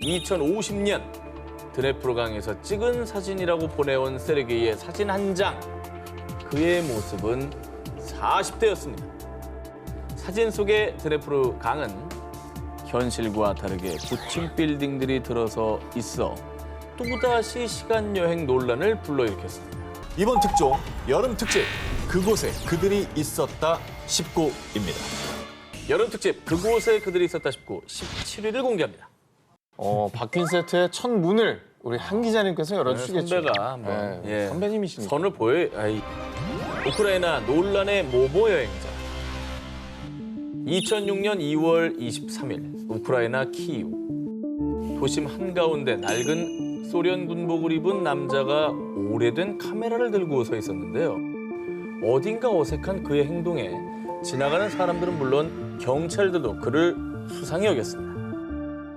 2050년 드네프르강에서 찍은 사진이라고 보내온 세르게이의 사진 한 장. 그의 모습은 40대였습니다. 사진 속의 드네프르강은 현실과 다르게 고층 빌딩들이 들어서 있어 또다시 시간여행 논란을 불러일으켰습니다. 이번 특종 여름 특집 그곳에 그들이 있었다 19입니다. 여름 특집 그곳에 그들이 있었다 싶고 17위를 공개합니다. 바뀐 세트의 첫 문을 우리 한 기자님께서 열어주시겠죠. 선배가 한번 예. 선배님이시니까. 선을 보여. 우크라이나 논란의 모모 여행자. 2006년 2월 23일 우크라이나 키이우. 도심 한가운데 낡은 소련 군복을 입은 남자가 오래된 카메라를 들고 서 있었는데요. 어딘가 어색한 그의 행동에 지나가는 사람들은 물론 경찰들도 그를 수상히 여겼습니다.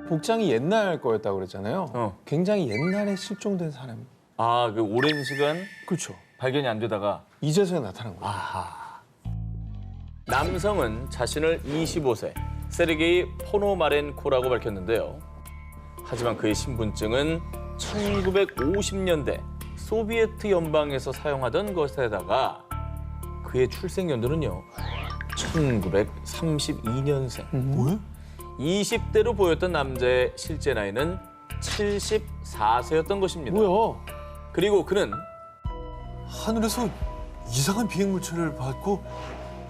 복장이 옛날 거였다고 그랬잖아요. 굉장히 옛날에 실종된 사람. 아, 그 오랜 시간 그렇죠. 발견이 안 되다가 이제서야 나타난 거예요. 아하. 남성은 자신을 25세 세르게이 포노마렌코라고 밝혔는데요. 하지만 그의 신분증은 1950년대 소비에트 연방에서 사용하던 것에다가 그의 출생 연도는요. 1932년생. 뭐야? 20대로 보였던 남자의 실제 나이는 74세였던 것입니다. 뭐야? 그리고 그는 하늘에서 이상한 비행 물체를 받고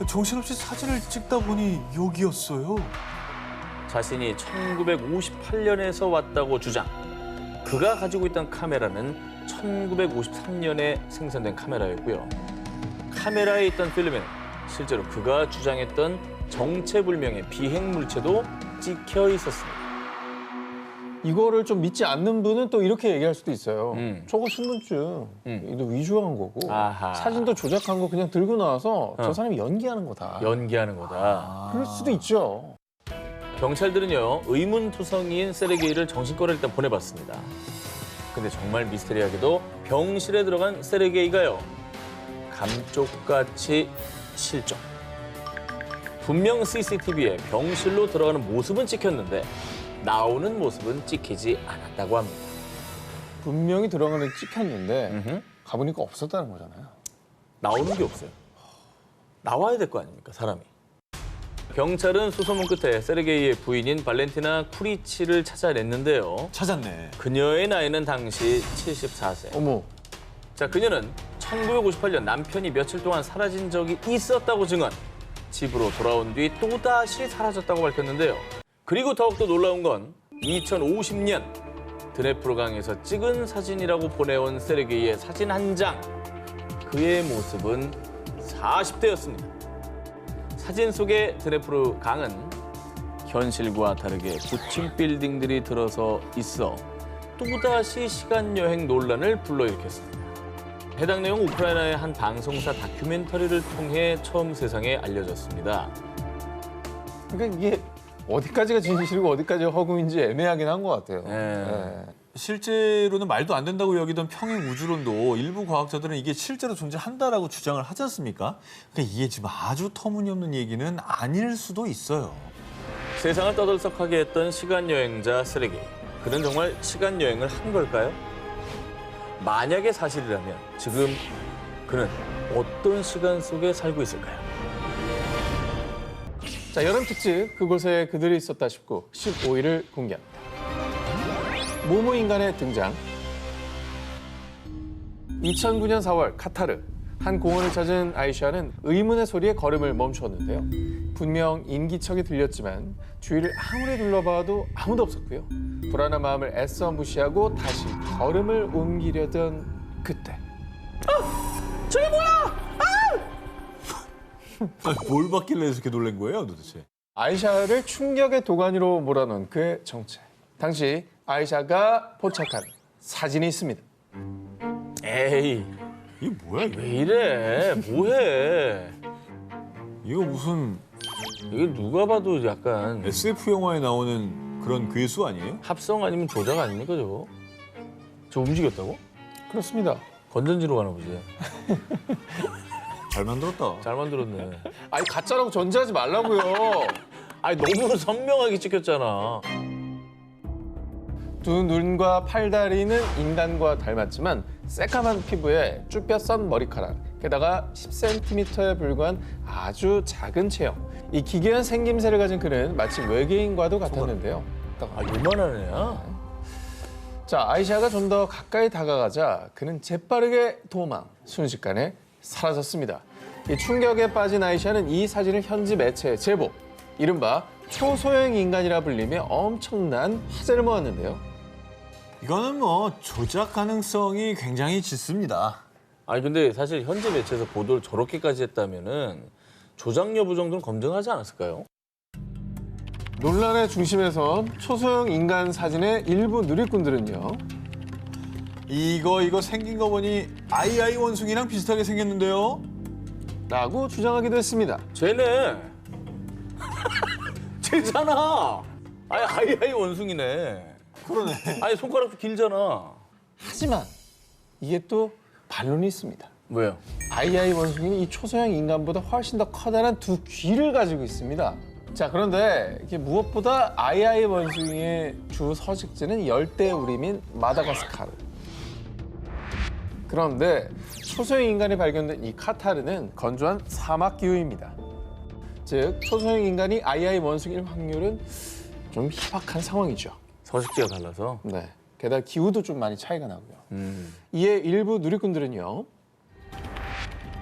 정신없이 사진을 찍다 보니 여기였어요. 자신이 1958년에서 왔다고 주장. 그가 가지고 있던 카메라는 1953년에 생산된 카메라였고요. 카메라에 있던 필름에는 실제로 그가 주장했던 정체불명의 비행 물체도 찍혀 있었습니다. 이거를 좀 믿지 않는 분은 또 이렇게 얘기할 수도 있어요. 저거 신분증. 이거 위조한 거고. 아하. 사진도 조작한 거 그냥 들고 나와서 저 사람이 연기하는 거다. 연기하는 거다. 그럴 수도 있죠. 경찰들은요, 의문투성이인 세르게이를 정신과로 일단 보내봤습니다. 근데 정말 미스테리하게도 병실에 들어간 세르게이가요, 감쪽같이 실종. 분명 CCTV에 병실로 들어가는 모습은 찍혔는데 나오는 모습은 찍히지 않았다고 합니다. 분명히 들어가는 찍혔는데 가보니까 없었다는 거잖아요. 나오는 게 없어요. 나와야 될 거 아닙니까, 사람이. 경찰은 수소문 끝에 세르게이의 부인인 발렌티나 쿠리치를 찾아냈는데요. 찾았네. 그녀의 나이는 당시 74세. 어머. 자, 그녀는 1958년 남편이 며칠 동안 사라진 적이 있었다고 증언. 집으로 돌아온 뒤 또다시 사라졌다고 밝혔는데요. 그리고 더욱더 놀라운 건 2050년 드네프르강에서 찍은 사진이라고 보내온 세르게이의 사진 한 장. 그의 모습은 40대였습니다. 사진 속의 드네프르강은 현실과 다르게 고층 빌딩들이 들어서 있어 또다시 시간여행 논란을 불러일으켰습니다. 해당 내용 우크라이나의 한 방송사 다큐멘터리를 통해 처음 세상에 알려졌습니다. 그러니까 이게 어디까지가 진실이고 어디까지가 허구인지 애매하긴 한 것 같아요. 네. 실제로는 말도 안 된다고 여기던 평행 우주론도 일부 과학자들은 이게 실제로 존재한다라고 주장을 하지 않습니까? 그러니까 이게 지금 아주 터무니없는 얘기는 아닐 수도 있어요. 세상을 떠들썩하게 했던 시간여행자 세르게이. 그는 정말 시간여행을 한 걸까요? 만약에 사실이라면 지금 그는 어떤 시간 속에 살고 있을까요? 자, 여름 특집 그곳에 그들이 있었다 싶고 15위를 공개합니다. 모모 인간의 등장. 2009년 4월 카타르 한 공원을 찾은 아이샤는 의문의 소리에 걸음을 멈추었는데요. 분명 인기척이 들렸지만 주위를 아무리 둘러봐도 아무도 없었고요. 불안한 마음을 애써 무시하고 다시 걸음을 옮기려던 그때. 저게 뭐야! 아니, 뭘 받길래 이렇게 놀란 거예요, 도대체? 아이샤를 충격의 도가니로 몰아넣은 그의 정체. 당시 아이샤가 포착한 사진이 있습니다. 에이, 이게 뭐야, 이게? 왜 이래? 뭐해? 이거 무슨 이게 누가 봐도 약간 SF 영화에 나오는 그런 괴수 아니에요? 합성 아니면 조작 아닙니까, 저거? 저 움직였다고? 그렇습니다. 건전지로 가나 보지. 잘 만들었다. 잘 만들었네. 아니 가짜라고 전제하지 말라고요. 아니, 너무 선명하게 찍혔잖아. 두 눈과 팔다리는 인간과 닮았지만 새까만 피부에 쭈뼛 썬 머리카락, 게다가 10cm에 불과한 아주 작은 체형. 이 기괴한 생김새를 가진 그는 마치 외계인과도 같았는데요. 아, 요만한 애야? 자, 아이샤가 좀 더 가까이 다가가자 그는 재빠르게 도망, 순식간에 사라졌습니다. 이 충격에 빠진 아이샤는 이 사진을 현지 매체에 제보, 이른바 초소형 인간이라 불리며 엄청난 화제를 모았는데요. 이거는 뭐 조작 가능성이 굉장히 짙습니다. 아니 근데 사실 현지 매체에서 보도를 저렇게까지 했다면은 조작 여부 정도는 검증하지 않았을까요? 논란의 중심에선 초소형 인간 사진의 일부 누리꾼들은요. 이거 생긴 거 보니 아이아이 원숭이랑 비슷하게 생겼는데요. 라고 주장하기도 했습니다. 쟤네. 쟤잖아. 아이 원숭이네. 그러네. 아니 손가락도 길잖아. 하지만 이게 또 반론이 있습니다. 뭐요? 아이아이 원숭이는 이 초소형 인간보다 훨씬 더 커다란 두 귀를 가지고 있습니다. 자, 그런데 이게 무엇보다 아이아이 원숭이의 주 서식지는 열대우림인 마다가스카르. 그런데 초소형 인간이 발견된 이 카타르는 건조한 사막 기후입니다. 즉, 초소형 인간이 아이아이 원숭이일 확률은 좀 희박한 상황이죠. 서식지가 달라서. 네. 게다가 기후도 좀 많이 차이가 나고요. 이에 일부 누리꾼들은요.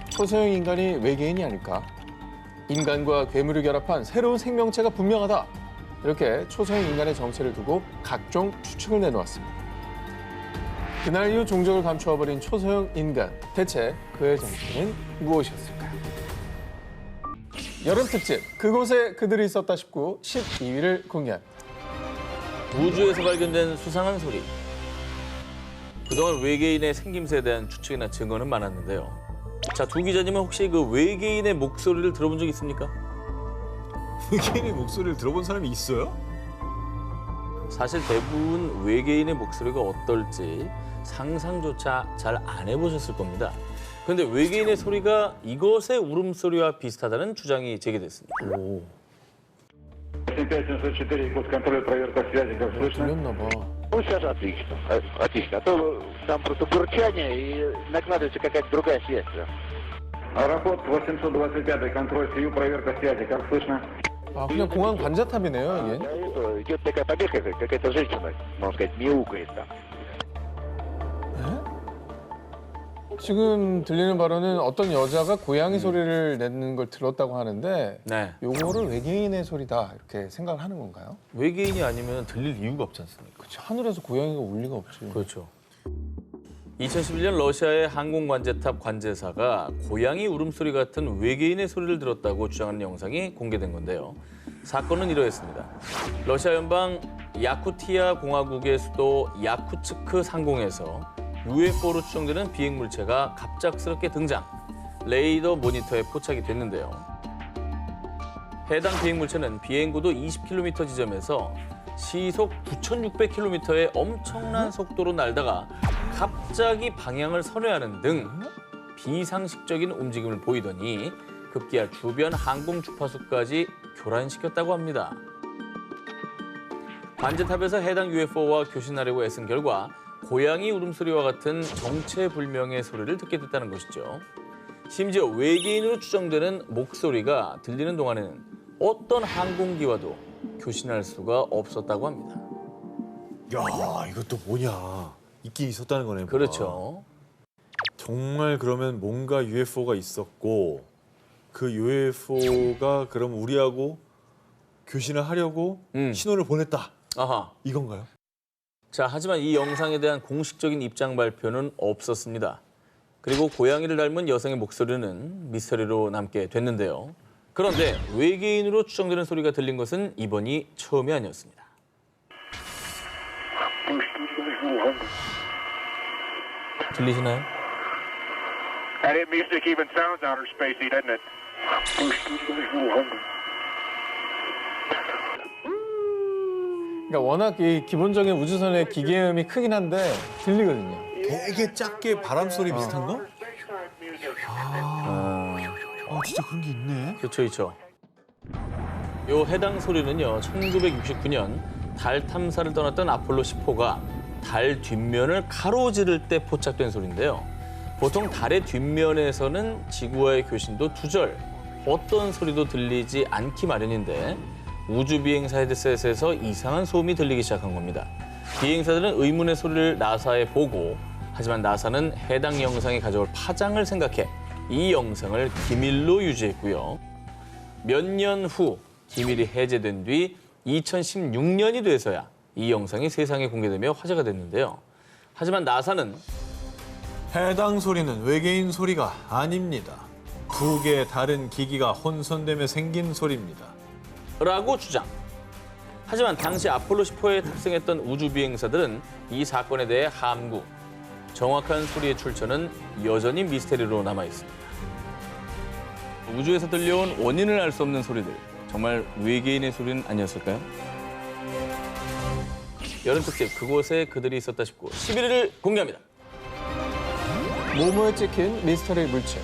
초소형 인간이 외계인이 아닐까? 인간과 괴물을 결합한 새로운 생명체가 분명하다. 이렇게 초소형 인간의 정체를 두고 각종 추측을 내놓았습니다. 그날 이후 종적을 감추어버린 초소형 인간. 대체 그의 정체는 무엇이었을까요? 여름 특집 그곳에 그들이 있었다 싶고 12위를 공개합니다. 우주에서 발견된 수상한 소리. 그동안 외계인의 생김새에 대한 추측이나 증거는 많았는데요. 자, 두 기자님은 혹시 그 외계인의 목소리를 들어본 적 있습니까? 외계인의 목소리를 들어본 사람이 있어요? 사실 대부분 외계인의 목소리가 어떨지 상상조차 잘 안 해보셨을 겁니다. 그런데 외계인의 소리가 이것의 울음소리와 비슷하다는 주장이 제기됐습니다. 5704, код контроля, проверка связи, как слышно? 들렸나 봐. Ну, сейчас отлично. Отлично. А то там просто бурчание и накладывается какая-то другая связь. Аэропорт 825, контроль СИЮ, проверка связи, как слышно? 아, 그냥 공항 관자탑이네요, Да, 이게. это идет такая побега, какая-то женщина, можно сказать, мяукает там. 지금 들리는 바로는 어떤 여자가 고양이 소리를 내는 걸 들었다고 하는데 네. 요거를 외계인의 소리다 이렇게 생각을 하는 건가요? 외계인이 아니면 들릴 이유가 없지 않습니까? 그치, 하늘에서 고양이가 울 리가 없지. 그렇죠. 2011년 러시아의 항공관제탑 관제사가 고양이 울음소리 같은 외계인의 소리를 들었다고 주장하는 영상이 공개된 건데요. 사건은 이러했습니다. 러시아 연방 야쿠티아 공화국의 수도 야쿠츠크 상공에서 UFO로 추정되는 비행 물체가 갑작스럽게 등장, 레이더 모니터에 포착이 됐는데요. 해당 비행 물체는 비행고도 20km 지점에서 시속 9,600km의 엄청난 속도로 날다가 갑자기 방향을 선회하는 등 비상식적인 움직임을 보이더니 급기야 주변 항공 주파수까지 교란시켰다고 합니다. 관제탑에서 해당 UFO와 교신하려고 애쓴 결과 고양이 울음소리와 같은 정체불명의 소리를 듣게 됐다는 것이죠. 심지어 외계인으로 추정되는 목소리가 들리는 동안에는 어떤 항공기와도 교신할 수가 없었다고 합니다. 야, 이것도 뭐냐. 있긴 있었다는 거네. 뭐가. 그렇죠. 정말 그러면 뭔가 UFO가 있었고 그 UFO가 그럼 우리하고 교신을 하려고 신호를 보냈다. 아하. 이건가요? 자, 하지만 이 영상에 대한 공식적인 입장 발표는 없었습니다. 그리고 고양이를 닮은 여성의 목소리는 미스터리로 남게 됐는데요. 그런데 외계인으로 추정되는 소리가 들린 것은 이번이 처음이 아니었습니다. 들리시나요? That music even sounds outer spacey, doesn't it? 그러니까 워낙 이 기본적인 우주선의 기계음이 크긴 한데 들리거든요. 되게 작게 바람 소리 비슷한 거? 진짜 그런 게 있네. 그렇죠, 그렇죠. 요 해당 소리는요, 1969년 달 탐사를 떠났던 아폴로 10호가 달 뒷면을 가로지를 때 포착된 소리인데요. 보통 달의 뒷면에서는 지구와의 교신도 두절, 어떤 소리도 들리지 않기 마련인데 우주비행사 헤드셋에서 이상한 소음이 들리기 시작한 겁니다. 비행사들은 의문의 소리를 나사에 보고, 하지만 나사는 해당 영상이 가져올 파장을 생각해 이 영상을 기밀로 유지했고요. 몇 년 후 기밀이 해제된 뒤 2016년이 돼서야 이 영상이 세상에 공개되며 화제가 됐는데요. 하지만 나사는 해당 소리는 외계인 소리가 아닙니다. 두 개의 다른 기기가 혼선되며 생긴 소리입니다. 라고 주장. 하지만 당시 아폴로 10호에 탑승했던 우주 비행사들은 이 사건에 대해 함구. 정확한 소리의 출처는 여전히 미스테리로 남아 있습니다. 우주에서 들려온 원인을 알 수 없는 소리들, 정말 외계인의 소리는 아니었을까요? 여름 특집 그곳에 그들이 있었다 싶고 11위를 공개합니다. 모모에 찍힌 미스터리 물체.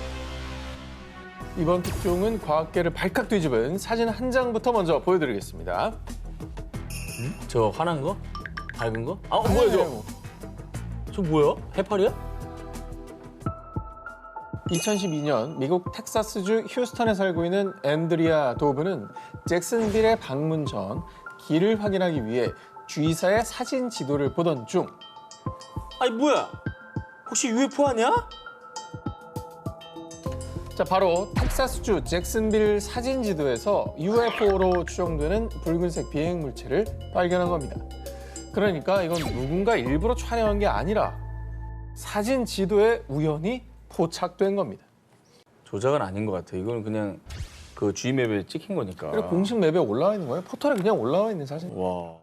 이번 특종은 과학계를 발칵 뒤집은 사진 한 장부터 먼저 보여드리겠습니다. 저 환한 거? 밝은 거? 아, 뭐야 저? 저 뭐야? 해파리야? 2012년 미국 텍사스주 휴스턴에 살고 있는 앤드리아 도브는 잭슨빌에 방문 전 길을 확인하기 위해 주의사의 사진 지도를 보던 중 아니 뭐야? 혹시 UFO 아니야? 자, 바로 텍사스주 잭슨빌 사진 지도에서 UFO로 추정되는 붉은색 비행 물체를 발견한 겁니다. 그러니까 이건 누군가 일부러 촬영한 게 아니라 사진 지도에 우연히 포착된 겁니다. 조작은 아닌 것 같아. 이거는 그냥 그 G맵에 찍힌 거니까. 그리고 공식 맵에 올라와 있는 거예요. 포털에 그냥 올라와 있는 사진. 와.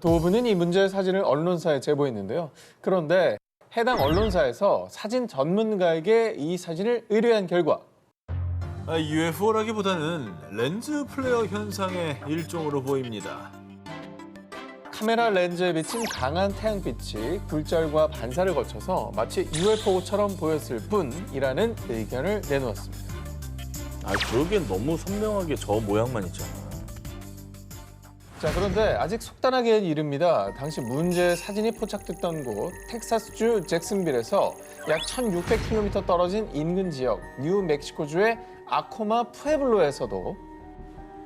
도브는 이 문제의 사진을 언론사에 제보했는데요. 그런데 해당 언론사에서 사진 전문가에게 이 사진을 의뢰한 결과 UFO라기보다는 렌즈 플레어 현상의 일종으로 보입니다. 카메라 렌즈에 비친 강한 태양빛이 굴절과 반사를 거쳐서 마치 UFO처럼 보였을 뿐이라는 의견을 내놓았습니다. 아, 그러기엔 너무 선명하게 저 모양만 있잖아. 자, 그런데 아직 속단하기엔 이릅니다. 당시 문제의 사진이 포착됐던 곳 텍사스주 잭슨빌에서 약 1,600km 떨어진 인근 지역 뉴멕시코주의 아코마 푸에블로에서도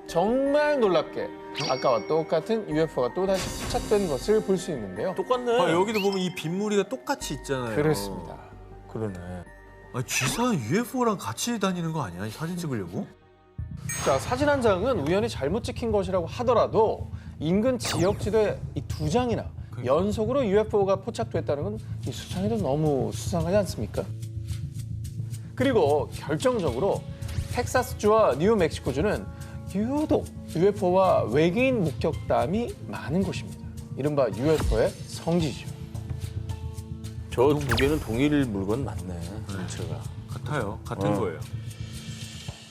정말 놀랍게 아까와 똑같은 UFO가 또다시 포착된 것을 볼 수 있는데요. 똑같네. 여기도 보면 이 빗무리가 똑같이 있잖아요. 그렇습니다. 그러네. 쥐사 UFO랑 같이 다니는 거 아니야? 사진 찍으려고? 자, 사진 한 장은 우연히 잘못 찍힌 것이라고 하더라도 인근 지역 지도에 이 두 장이나 연속으로 UFO가 포착됐다는 건 이 수상해도 너무 수상하지 않습니까? 그리고 결정적으로 텍사스주와 뉴멕시코주는 유독 UFO와 외계인 목격담이 많은 곳입니다. 이른바 UFO의 성지죠. 저 두 개는 동일 물건 맞네. 전체가. 같아요. 같은 거예요.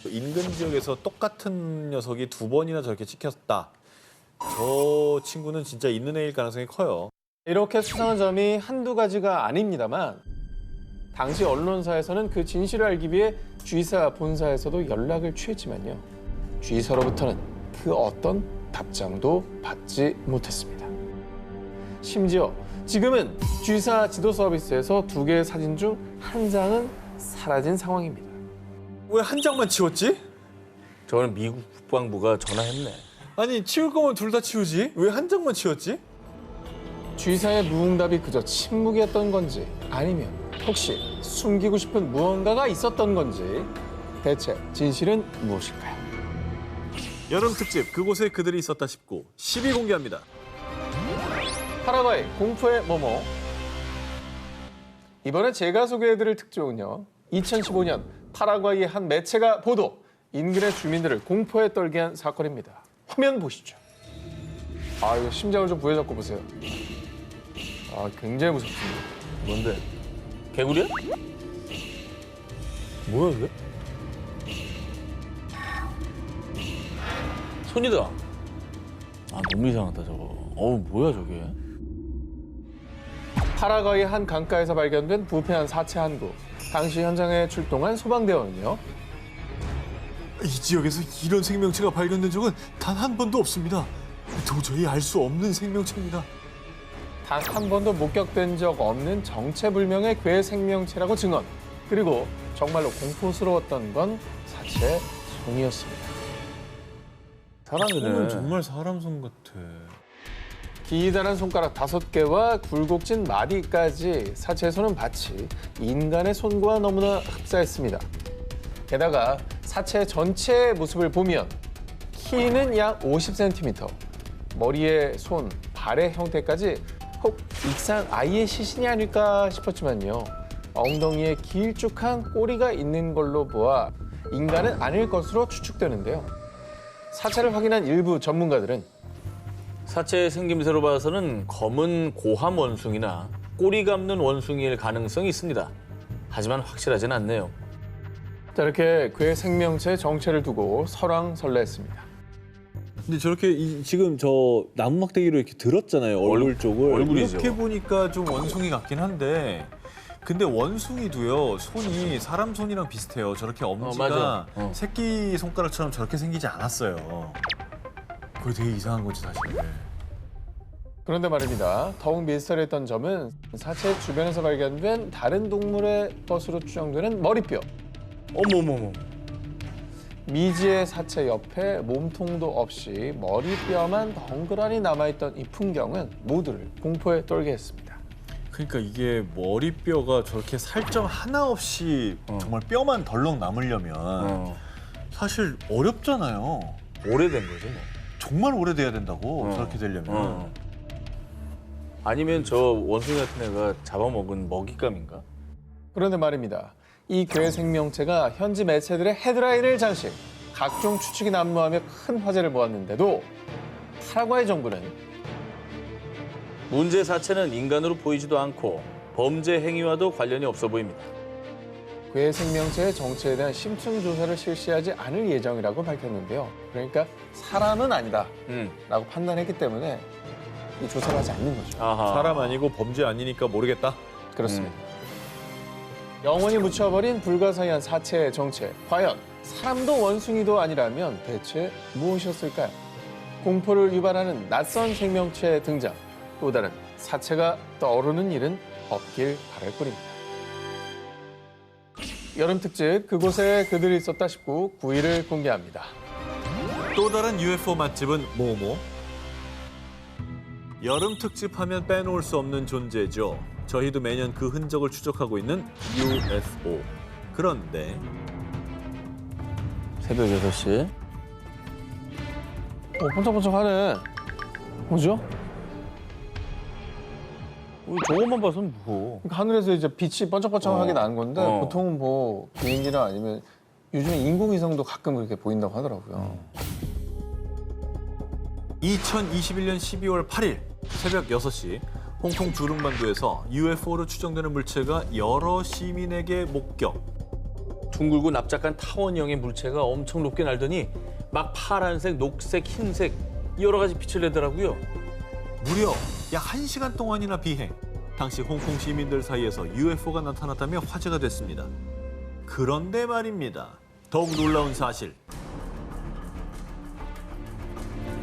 인근 지역에서 똑같은 녀석이 두 번이나 저렇게 찍혔다. 저 친구는 진짜 있는 애일 가능성이 커요. 이렇게 수상한 점이 한두 가지가 아닙니다만 당시 언론사에서는 그 진실을 알기 위해 G사 본사에서도 연락을 취했지만요. G사로부터는 그 어떤 답장도 받지 못했습니다. 심지어 지금은 G사 지도 서비스에서 두 개의 사진 중 한 장은 사라진 상황입니다. 왜 한 장만 치웠지? 저는 미국 국방부가 전화했네. 아니 치울 거면 둘 다 치우지? 왜 한 장만 치웠지? G사의 무응답이 그저 침묵이었던 건지 아니면 혹시 숨기고 싶은 무언가가 있었던 건지 대체 진실은 무엇일까요? 여름 특집 그곳에 그들이 있었다 싶고 10위 공개합니다. 파라과이 공포의 모모. 이번에 제가 소개해드릴 특종은요. 2015년 파라과이의 한 매체가 보도, 인근의 주민들을 공포에 떨게 한 사건입니다. 화면 보시죠. 아, 이거 심장을 좀 부여잡고 보세요. 아, 굉장히 무섭습니다. 뭔데? 개구리야? 뭐야 이게? 손이다. 아, 너무 이상하다 저거. 어우, 뭐야 저게? 파라과이 한 강가에서 발견된 부패한 사체 한 구. 당시 현장에 출동한 소방대원은요. 이 지역에서 이런 생명체가 발견된 적은 단 한 번도 없습니다. 도저히 알 수 없는 생명체입니다. 단 한 번도 목격된 적 없는 정체불명의 괴 생명체라고 증언. 그리고 정말로 공포스러웠던 건 사체의 손이었습니다. 손은 정말 사람 손 같아. 기다란 손가락 5개와 굴곡진 마디까지 사체의 손은 마치 인간의 손과 너무나 흡사했습니다. 게다가 사체 전체의 모습을 보면 키는 약 50cm, 머리의 손, 발의 형태까지 혹 익산 아이의 시신이 아닐까 싶었지만요. 엉덩이에 길쭉한 꼬리가 있는 걸로 보아 인간은 아닐 것으로 추측되는데요. 사체를 확인한 일부 전문가들은 사체의 생김새로 봐서는 검은 고함 원숭이나 꼬리 감는 원숭이일 가능성이 있습니다. 하지만 확실하진 않네요. 자, 이렇게 괴 생명체의 정체를 두고 설왕설래했습니다. 근데 저렇게 지금 저 나무 막대기로 이렇게 들었잖아요. 얼굴 쪽을. 얼굴이죠. 이렇게 보니까 좀 원숭이 같긴 한데 근데 원숭이도요. 손이 사람 손이랑 비슷해요. 저렇게 엄지가 맞아. 새끼 손가락처럼 저렇게 생기지 않았어요. 그게 되게 이상한 거지 사실. 그런데 말입니다. 더욱 미스터리했던 점은 사체 주변에서 발견된 다른 동물의 것으로 추정되는 머리뼈. 어머머머. 미지의 사체 옆에 몸통도 없이 머리뼈만 덩그러니 남아있던 이 풍경은 모두를 공포에 떨게 했습니다. 그러니까 이게 머리뼈가 저렇게 살점 하나 없이 정말 뼈만 덜렁 남으려면 사실 어렵잖아요. 오래된 거죠, 뭐. 정말 오래돼야 된다고 저렇게 되려면. 아니면 저 원숭이 같은 애가 잡아먹은 먹잇감인가? 그런데 말입니다. 이 괴 생명체가 현지 매체들의 헤드라인을 장식, 각종 추측이 난무하며 큰 화제를 모았는데도 파라과이 정부는 문제 사체는 인간으로 보이지도 않고 범죄 행위와도 관련이 없어 보입니다. 괴 생명체의 정체에 대한 심층 조사를 실시하지 않을 예정이라고 밝혔는데요. 그러니까 사람은 아니다 라고 판단했기 때문에 이 조사를 하지 않는 거죠. 아하. 사람 아니고 범죄 아니니까 모르겠다. 그렇습니다. 영원히 묻혀버린 불가사의한 사체의 정체. 과연 사람도 원숭이도 아니라면 대체 무엇이었을까요? 공포를 유발하는 낯선 생명체의 등장. 또 다른 사체가 떠오르는 일은 없길 바랄 뿐입니다. 여름 특집 그곳에 그들이 있었다 19 9위를 공개합니다. 또 다른 UFO 맛집은 뭐뭐? 여름 특집하면 빼놓을 수 없는 존재죠. 저희도 매년 그 흔적을 추적하고 있는 UFO. 그런데 새벽 6시. 번쩍번쩍하네. 뭐죠? 저것만 봐서는 뭐. 그러니까 하늘에서 이제 빛이 번쩍번쩍하게 나는 건데 보통은 뭐 비행기나 아니면 요즘에 인공위성도 가끔 그렇게 보인다고 하더라고요. 2021년 12월 8일 새벽 6시 홍콩 주릉반도에서 UFO로 추정되는 물체가 여러 시민에게 목격. 둥글고 납작한 타원형의 물체가 엄청 높게 날더니 막 파란색, 녹색, 흰색 여러 가지 빛을 내더라고요. 무려 약 1시간 동안이나 비행. 당시 홍콩 시민들 사이에서 UFO가 나타났다며 화제가 됐습니다. 그런데 말입니다. 더욱 놀라운 사실.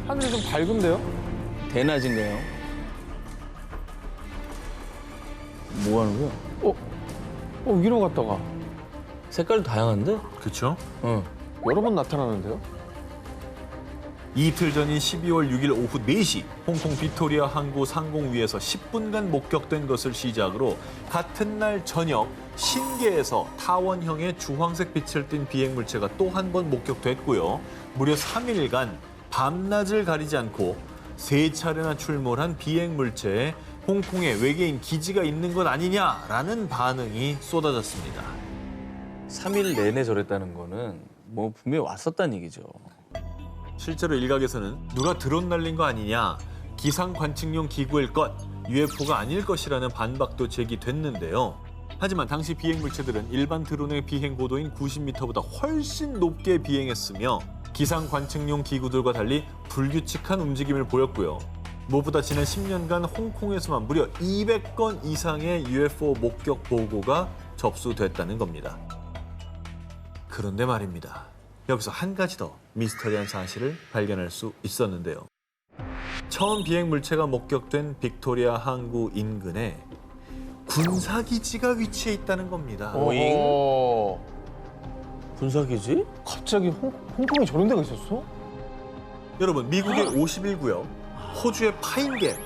하늘이 좀 밝은데요? 대낮인가요? 뭐 하는 거야? 위로 갔다가 색깔도 다양한데? 그렇죠? 여러 번 나타나는데요? 이틀 전인 12월 6일 오후 4시 홍콩 비토리아 항구 상공 위에서 10분간 목격된 것을 시작으로 같은 날 저녁 신계에서 타원형의 주황색 빛을 띤 비행 물체가 또 한 번 목격됐고요. 무려 3일간 밤낮을 가리지 않고 3차례나 출몰한 비행 물체에 홍콩에 외계인 기지가 있는 것 아니냐라는 반응이 쏟아졌습니다. 3일 내내 저랬다는 거는 뭐 분명히 왔었다는 얘기죠. 실제로 일각에서는 누가 드론 날린 거 아니냐, 기상 관측용 기구일 것, UFO가 아닐 것이라는 반박도 제기됐는데요. 하지만 당시 비행 물체들은 일반 드론의 비행 고도인 90m보다 훨씬 높게 비행했으며 기상 관측용 기구들과 달리 불규칙한 움직임을 보였고요. 무엇보다 지난 10년간 홍콩에서만 무려 200건 이상의 UFO 목격 보고가 접수됐다는 겁니다. 그런데 말입니다. 여기서 한 가지 더 미스터리한 사실을 발견할 수 있었는데요. 처음 비행 물체가 목격된 빅토리아 항구 인근에 군사기지가 위치해 있다는 겁니다. 오잉? 어, 군사기지? 갑자기 홍콩에 저런 데가 있었어? 여러분, 미국의 51구역, 호주의 파인갭,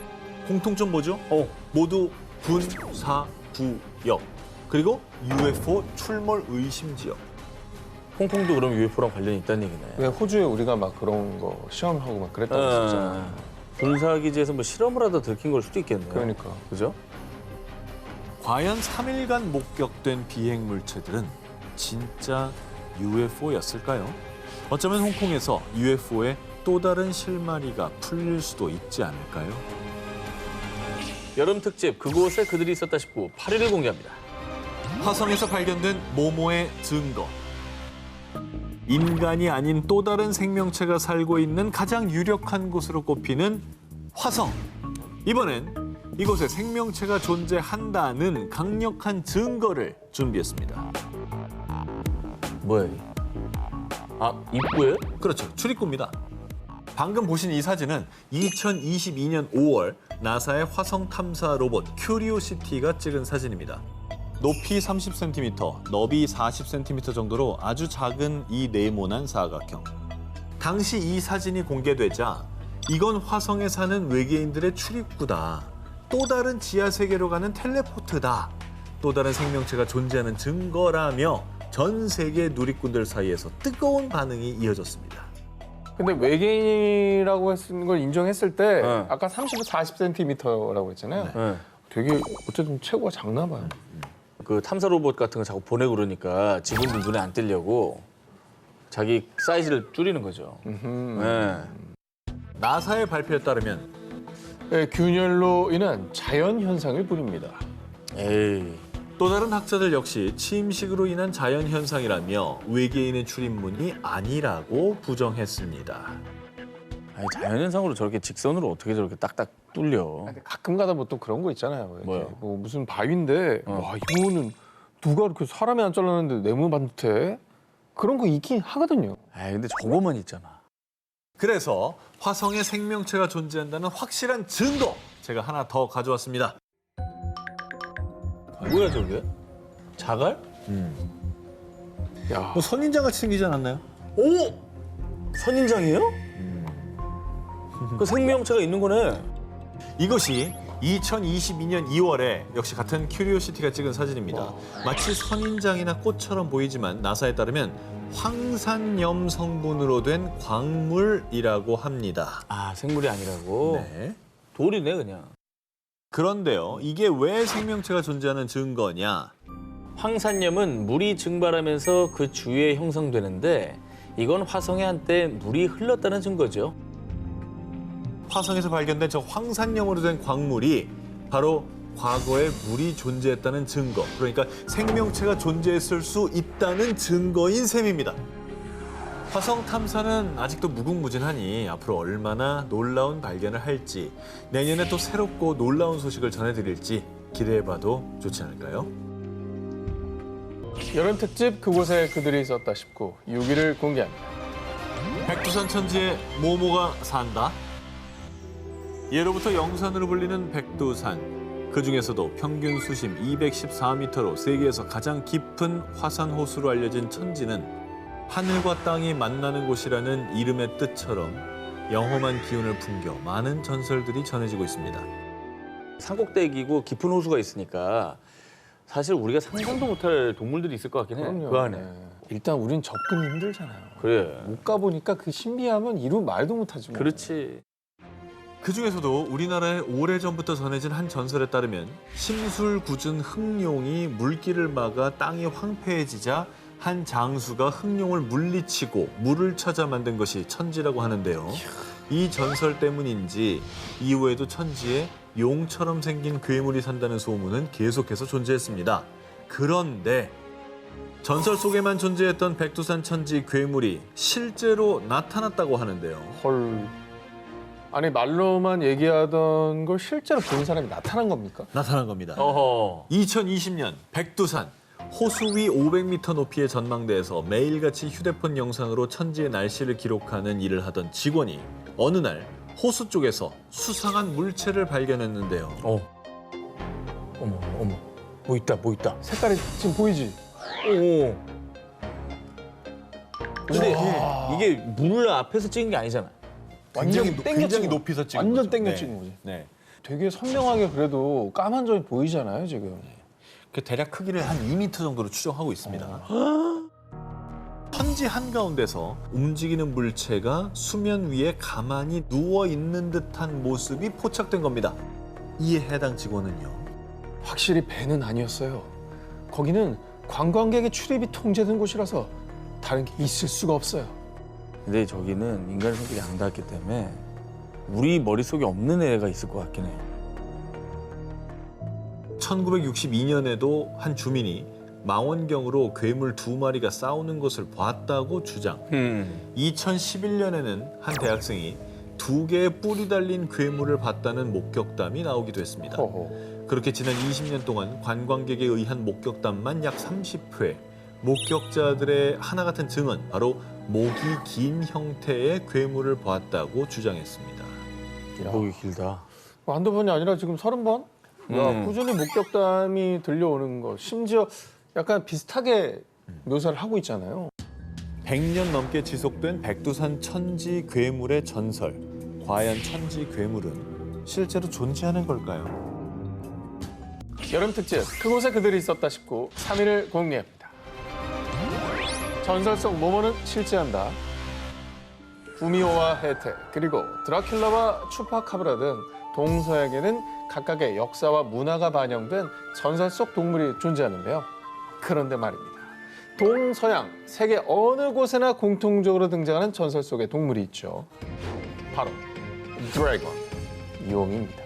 공통점 뭐죠? 모두 군사구역, 그리고 UFO 출몰 의심 지역. 홍콩도 그럼 UFO랑 관련이 있다는 얘기네. 왜 호주에 우리가 막 그런 거 시험하고 막 그랬다고 했었잖아. 군사기지에서 뭐 실험을 하다 들킨 걸 수도 있겠네요. 그러니까. 그죠? 과연 3일간 목격된 비행 물체들은 진짜 UFO였을까요? 어쩌면 홍콩에서 UFO의 또 다른 실마리가 풀릴 수도 있지 않을까요? 여름 특집 그곳에 그들이 있었다 싶고 8일을 공개합니다. 화성에서 발견된 모모의 증거. 인간이 아닌 또 다른 생명체가 살고 있는 가장 유력한 곳으로 꼽히는 화성. 이번엔 이곳에 생명체가 존재한다는 강력한 증거를 준비했습니다. 뭐야? 이게? 아, 입구에? 그렇죠. 출입구입니다. 방금 보신 이 사진은 2022년 5월 나사의 화성 탐사 로봇 큐리오시티가 찍은 사진입니다. 높이 30cm, 너비 40cm 정도로 아주 작은 이 네모난 사각형. 당시 이 사진이 공개되자 이건 화성에 사는 외계인들의 출입구다. 또 다른 지하 세계로 가는 텔레포트다. 또 다른 생명체가 존재하는 증거라며 전 세계 누리꾼들 사이에서 뜨거운 반응이 이어졌습니다. 근데 외계인이라고 했는 걸 인정했을 때 네. 아까 30에서 40cm라고 했잖아요. 네. 되게 어쨌든 체구가 작나 봐요. 그 탐사 로봇 같은 거 자꾸 보내고 그러니까 직원들 눈에 안 띄려고 자기 사이즈를 줄이는 거죠. 네. 나사의 발표에 따르면 네, 균열로 인한 자연 현상을 부릅니다. 에이. 또 다른 학자들 역시 침식으로 인한 자연 현상이라며 외계인의 출입문이 아니라고 부정했습니다. 아니, 자연현상으로 저렇게 직선으로 어떻게 저렇게 딱딱 뚫려. 근데 가끔 가다 뭐 또 그런 거 있잖아요. 이렇게 뭐요? 뭐 무슨 바위인데 어. 와 이거는 누가 이렇게 사람이 안 잘랐는데 네모 반듯해? 그런 거 있긴 하거든요. 아 근데 저거만 있잖아. 그래서 화성에 생명체가 존재한다는 확실한 증거 제가 하나 더 가져왔습니다. 뭐야 저게? 자갈? 야, 뭐 선인장 같이 생기지 않았나요? 오! 선인장이에요? 그 생명체가 있는 거네. 이것이 2022년 2월에 역시 같은 큐리오시티가 찍은 사진입니다. 마치 선인장이나 꽃처럼 보이지만 나사에 따르면 황산염 성분으로 된 광물이라고 합니다. 아 생물이 아니라고? 네. 돌이네 그냥. 그런데요, 이게 왜 생명체가 존재하는 증거냐? 황산염은 물이 증발하면서 그 주위에 형성되는데 이건 화성에 한때 물이 흘렀다는 증거죠. 화성에서 발견된 저 황산염으로 된 광물이 바로 과거에 물이 존재했다는 증거, 그러니까 생명체가 존재했을 수 있다는 증거인 셈입니다. 화성 탐사는 아직도 무궁무진하니 앞으로 얼마나 놀라운 발견을 할지, 내년에 또 새롭고 놀라운 소식을 전해드릴지 기대해봐도 좋지 않을까요? 여름 특집 그곳에 그들이 있었다 싶고 6위를 공개합니다. 백두산 천지에 모모가 산다. 예로부터 영산으로 불리는 백두산. 그중에서도 평균 수심 214m로 세계에서 가장 깊은 화산 호수로 알려진 천지는 하늘과 땅이 만나는 곳이라는 이름의 뜻처럼 영험한 기운을 풍겨 많은 전설들이 전해지고 있습니다. 산꼭대기고 깊은 호수가 있으니까 사실 우리가 상상도 못할 동물들이 있을 것 같긴 해. 그럼요. 그 안에. 네. 일단 우린 접근이 힘들잖아요. 그래. 못 가보니까 그 신비함은 이루 말도 못하지. 뭐. 그렇지. 그중에서도 우리나라에 오래전부터 전해진 한 전설에 따르면 심술궂은 흑룡이 물길을 막아 땅이 황폐해지자 한 장수가 흑룡을 물리치고 물을 찾아 만든 것이 천지라고 하는데요. 이 전설 때문인지 이후에도 천지에 용처럼 생긴 괴물이 산다는 소문은 계속해서 존재했습니다. 그런데 전설 속에만 존재했던 백두산 천지 괴물이 실제로 나타났다고 하는데요. 헐. 아니 말로만 얘기하던 걸 실제로 본 사람이 나타난 겁니까? 나타난 겁니다. 어허. 2020년 백두산 호수 위 500m 높이의 전망대에서 매일같이 휴대폰 영상으로 천지의 날씨를 기록하는 일을 하던 직원이 어느 날 호수 쪽에서 수상한 물체를 발견했는데요. 어머, 뭐 있다. 색깔이 지금 보이지? 오. 근데 이게 물 앞에서 찍은 게 아니잖아. 완전 굉장히 높이서 찍은 완전 거죠. 땡겨 네. 찍은 거지. 네. 되게 선명하게 그래도 까만 점이 보이잖아요, 지금. 그 대략 크기를 한 2m 정도로 추정하고 있습니다. 천지 한가운데서 움직이는 물체가 수면 위에 가만히 누워 있는 듯한 모습이 포착된 겁니다. 이에 해당 직원은요. 확실히 배는 아니었어요. 거기는 관광객의 출입이 통제된 곳이라서 다른 게 있을 수가 없어요. 근데 저기는 인간의 손길이 안 닿았기 때문에 우리 머릿속에 없는 애가 있을 것 같긴 해요. 1962년에도 한 주민이 망원경으로 괴물 2마리가 싸우는 것을 봤다고 주장. 2011년에는 한 대학생이 2개의 뿔이 달린 괴물을 봤다는 목격담이 나오기도 했습니다. 허허. 그렇게 지난 20년 동안 관광객에 의한 목격담만 약 30회. 목격자들의 하나 같은 증언, 바로 목이 긴 형태의 괴물을 보았다고 주장했습니다. 목이 길다. 한두 번이 아니라 지금 30번? 야, 꾸준히 목격담이 들려오는 거. 심지어 약간 비슷하게 묘사를 하고 있잖아요. 100년 넘게 지속된 백두산 천지 괴물의 전설. 과연 천지 괴물은 실제로 존재하는 걸까요? 여름 특집 그곳에 그들이 있었다 싶고 3위를 공개합니다. 전설 속 모모는 실제한다. 구미호와 혜태 그리고 드라큘라와 추파카브라 등 동서양에는 각각의 역사와 문화가 반영된 전설 속 동물이 존재하는데요. 그런데 말입니다. 동서양 세계 어느 곳에나 공통적으로 등장하는 전설 속의 동물이 있죠. 바로 드래곤, 용입니다.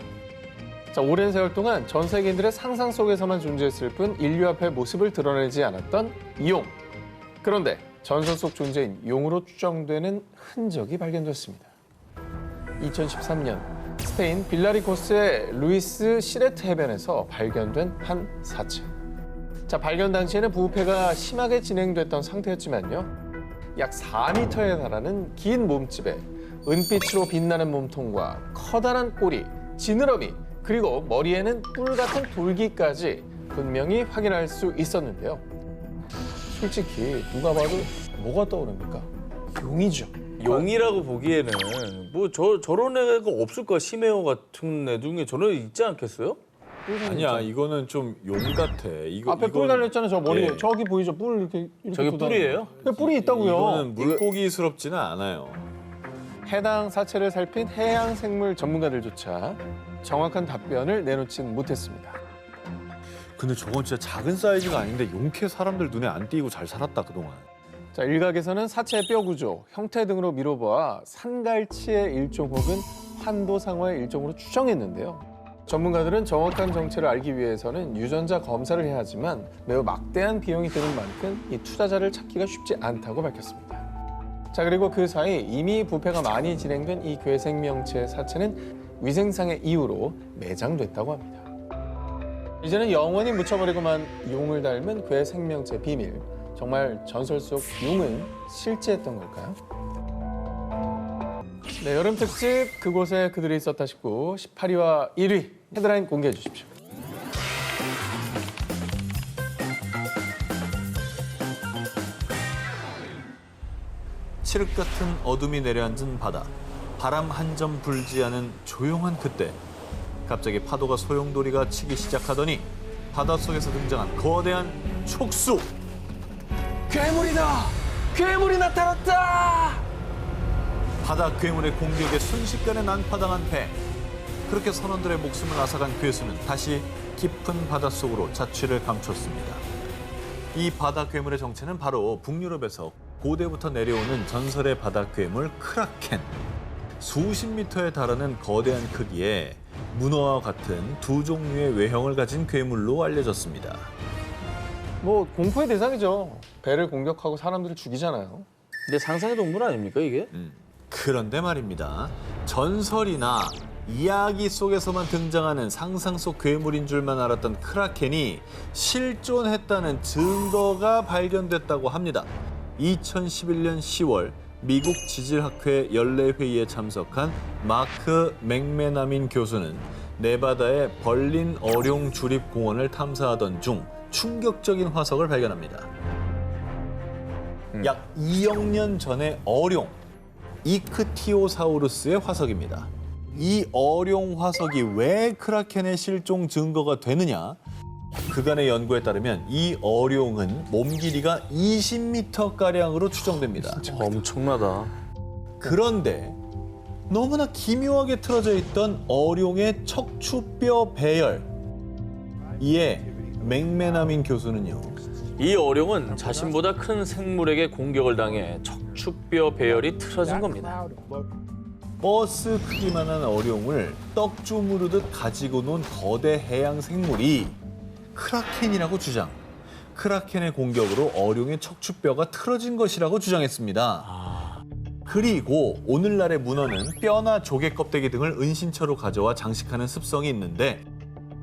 자, 오랜 세월 동안 전 세계인들의 상상 속에서만 존재했을 뿐 인류 앞에 모습을 드러내지 않았던 용. 그런데 전설 속 존재인 용으로 추정되는 흔적이 발견됐습니다. 2013년 스페인 빌라리코스의 루이스 시레트 해변에서 발견된 한 사체. 자, 발견 당시에는 부패가 심하게 진행됐던 상태였지만요. 약 4m에 달하는 긴 몸집에 은빛으로 빛나는 몸통과 커다란 꼬리, 지느러미, 그리고 머리에는 뿔 같은 돌기까지 분명히 확인할 수 있었는데요. 솔직히 누가 봐도 뭐가 떠오릅니까? 용이죠. 용이라고 보기에는 뭐 저런 애가 없을 거야. 심해어 같은 애 중에 저런 애 있지 않겠어요? 아니야, 이거는 좀 용 같아. 앞에 뿔 이건- 달렸잖아요, 저 머리에. 예. 저기 보이죠? 뿔 이렇게 저게 돋아있는 뿔이에요? 거. 네, 뿔이 있다고요. 이거는 물고기스럽지는 않아요. 해당 사체를 살핀 해양생물 전문가들조차 정확한 답변을 내놓진 못했습니다. 근데 저건 진짜 작은 사이즈가 아닌데 용케 사람들 눈에 안 띄고 잘 살았다 그동안. 자, 일각에서는 사체의 뼈 구조, 형태 등으로 미뤄보아 산갈치의 일종 혹은 환도상어의 일종으로 추정했는데요. 전문가들은 정확한 정체를 알기 위해서는 유전자 검사를 해야 하지만 매우 막대한 비용이 드는 만큼 이 투자자를 찾기가 쉽지 않다고 밝혔습니다. 자, 그리고 그 사이 이미 부패가 많이 진행된 이 괴생명체의 사체는 위생상의 이유로 매장됐다고 합니다. 이제는 영원히 묻혀버리고만 용을 닮은 괴생명체 비밀. 정말 전설 속 용은 실제했던 걸까요? 네, 여름 특집 그곳에 그들이 있었다 싶고 18위와 1위 헤드라인 공개해 주십시오. 칠흑 같은 어둠이 내려앉은 바다. 바람 한 점 불지 않은 조용한 그때. 갑자기 파도가 소용돌이가 치기 시작하더니 바닷속에서 등장한 거대한 촉수. 괴물이다! 괴물이 나타났다! 바다 괴물의 공격에 순식간에 난파당한 배. 그렇게 선원들의 목숨을 앗아간 괴수는 다시 깊은 바닷속으로 자취를 감췄습니다. 이 바다 괴물의 정체는 바로 북유럽에서 고대부터 내려오는 전설의 바다 괴물 크라켄. 수십 미터에 달하는 거대한 크기에 문어와 같은 두 종류의 외형을 가진 괴물로 알려졌습니다. 뭐 공포의 대상이죠. 배를 공격하고 사람들을 죽이잖아요. 근데 상상의 동물 아닙니까 이게? 그런데 말입니다. 전설이나 이야기 속에서만 등장하는 상상 속 괴물인 줄만 알았던 크라켄이 실존했다는 증거가 발견됐다고 합니다. 2011년 10월 미국 지질학회 연례회의에 참석한 마크 맥메나민 교수는 네바다의 벌린 어룡 주립공원을 탐사하던 중 충격적인 화석을 발견합니다. 약 2억 년 전의 어룡, 이크티오사우루스의 화석입니다. 이 어룡 화석이 왜 크라켄의 실종 증거가 되느냐? 그간의 연구에 따르면 이 어룡은 몸 길이가 20m가량으로 추정됩니다. 엄청나다. 그런데 너무나 기묘하게 틀어져 있던 어룡의 척추뼈 배열. 이에 맥메나민 교수는요. 이 어룡은 자신보다 큰 생물에게 공격을 당해 척추뼈 배열이 틀어진 겁니다. 버스 크기만한 어룡을 떡주무르듯 가지고 논 거대 해양 생물이 크라켄이라고 주장. 크라켄의 공격으로 어룡의 척추뼈가 틀어진 것이라고 주장했습니다. 그리고 오늘날의 문어는 뼈나 조개 껍데기 등을 은신처로 가져와 장식하는 습성이 있는데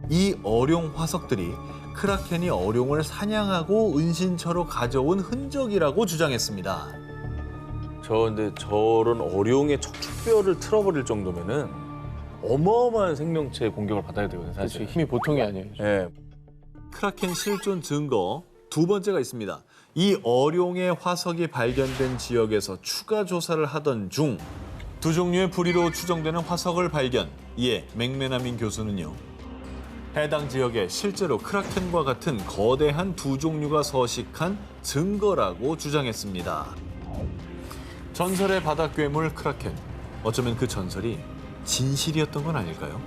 이 어룡 화석들이 크라켄이 어룡을 사냥하고 은신처로 가져온 흔적이라고 주장했습니다. 근데 저런 어룡의 척추뼈를 틀어버릴 정도면은 어마어마한 생명체의 공격을 받아야 되거든요, 사실. 힘이 보통이 아니에요. 예. 크라켄 실존 증거 두 번째가 있습니다. 이 어룡의 화석이 발견된 지역에서 추가 조사를 하던 중 두 종류의 부리로 추정되는 화석을 발견. 이에 맥메나민 교수는요. 해당 지역에 실제로 크라켄과 같은 거대한 두 종류가 서식한 증거라고 주장했습니다. 전설의 바다 괴물 크라켄. 어쩌면 그 전설이 진실이었던 건 아닐까요?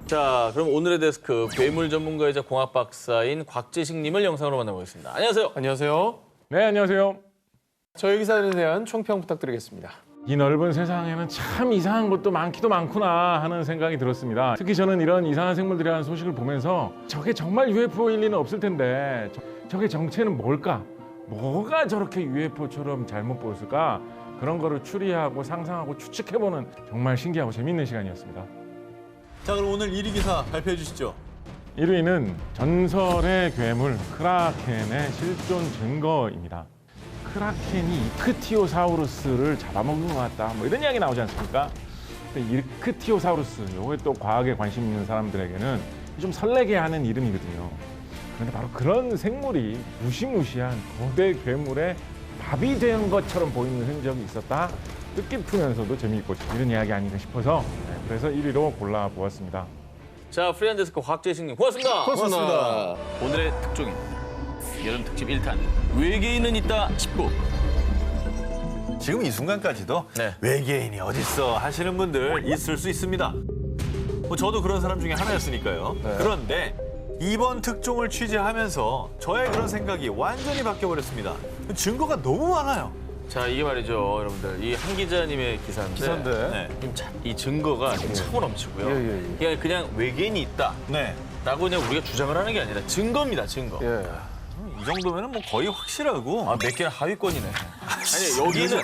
자, 그럼 오늘의 데스크 괴물 전문가이자 공학 박사인 곽재식님을 영상으로 만나보겠습니다. 안녕하세요. 안녕하세요. 네, 안녕하세요. 저희 기사에 대한 총평 부탁드리겠습니다. 이 넓은 세상에는 참 이상한 것도 많기도 많구나 하는 생각이 들었습니다. 특히 저는 이런 이상한 생물들이라는 소식을 보면서 저게 정말 UFO일 리는 없을 텐데 저게 정체는 뭘까? 뭐가 저렇게 UFO처럼 잘못 보였을까? 그런 거를 추리하고 상상하고 추측해보는 정말 신기하고 재밌는 시간이었습니다. 자, 그럼 오늘 1위 기사 발표해 주시죠. 1위는 전설의 괴물 크라켄의 실존 증거입니다. 크라켄이 이크티오사우루스를 잡아먹은 것 같다. 뭐 이런 이야기 나오지 않습니까? 근데 이크티오사우루스, 요게 또 과학에 관심 있는 사람들에게는 좀 설레게 하는 이름이거든요. 그런데 바로 그런 생물이 무시무시한 거대 괴물의 밥이 된 것처럼 보이는 흔적이 있었다. 뜻깊으면서도 재미있고 이런 이야기 아닌가 싶어서 그래서 1위로 골라보았습니다. 자, 프리한 데스크 곽재식님 고맙습니다. 고맙습니다. 오늘의 특종인 여름 특집 1탄 외계인은 있다 19. 지금 이 순간까지도 네. 외계인이 어딨어 하시는 분들 있을 수 있습니다. 뭐 저도 그런 사람 중에 하나였으니까요. 그런데 이번 특종을 취재하면서 저의 그런 생각이 완전히 바뀌어버렸습니다. 증거가 너무 많아요. 자, 이게 말이죠, 여러분들. 이 한 기자님의 기사인데 네. 이 증거가 차고 넘치고요. 이게 그냥 외계인이 있다. 네. 라고 그냥 우리가 주장을 하는 게 아니라 증거입니다, 증거. 예. 이 정도면 뭐 거의 확실하고. 몇 개는 하위권이네. 아니, 여기는.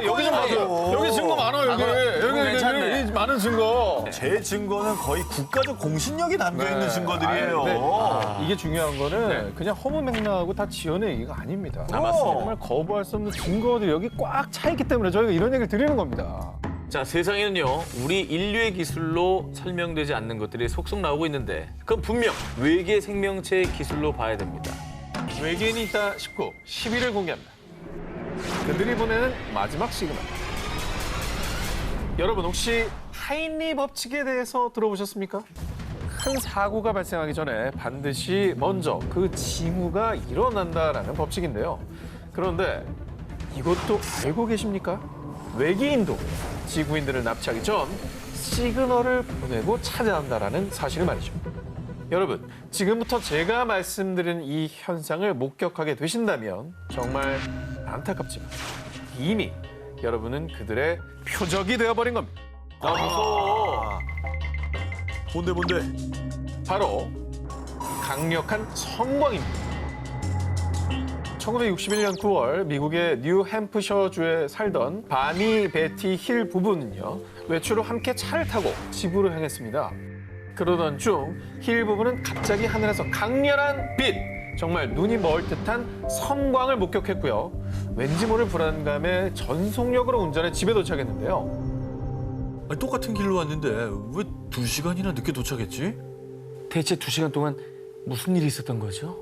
여기 좀 봐요. 여기 증거 많아요, 여기. 여기 많은 증거. 제 증거는 거의 국가적 공신력이 담겨있는 증거들이에요. 이게 중요한 거는 그냥 허무맹랑하고 다 지어낸 얘기가 아닙니다. 맞습니다. 정말 거부할 수 없는 증거들이 여기 꽉 차 있기 때문에 저희가 이런 얘기를 드리는 겁니다. 자, 세상에는요, 우리 인류의 기술로 설명되지 않는 것들이 속속 나오고 있는데 그건 분명 외계 생명체의 기술로 봐야 됩니다. 외계인이 있다 19, 10위를 공개합니다. 그들이 보내는 마지막 시그널. 여러분 혹시 하인리 법칙에 대해서 들어보셨습니까? 큰 사고가 발생하기 전에 반드시 먼저 그 징후가 일어난다라는 법칙인데요. 그런데 이것도 알고 계십니까? 외계인도 지구인들을 납치하기 전 시그널을 보내고 찾아온다라는 사실을 말이죠. 여러분, 지금부터 제가 말씀드린 이 현상을 목격하게 되신다면 정말 안타깝지만 이미 여러분은 그들의 표적이 되어버린 겁니다. 무서워. 뭔데? 바로 강력한 성광입니다. 1961년 9월 미국의 뉴햄프셔주에 살던 바니 베티 힐 부부는요, 외출 후 함께 차를 타고 집으로 향했습니다. 그러던 중 힐 부부는 갑자기 하늘에서 강렬한 빛, 정말 눈이 멀 듯한 섬광을 목격했고요. 왠지 모를 불안감에 전속력으로 운전해 집에 도착했는데요. 아니, 똑같은 길로 왔는데 왜 2시간이나 늦게 도착했지? 대체 2시간 동안 무슨 일이 있었던 거죠?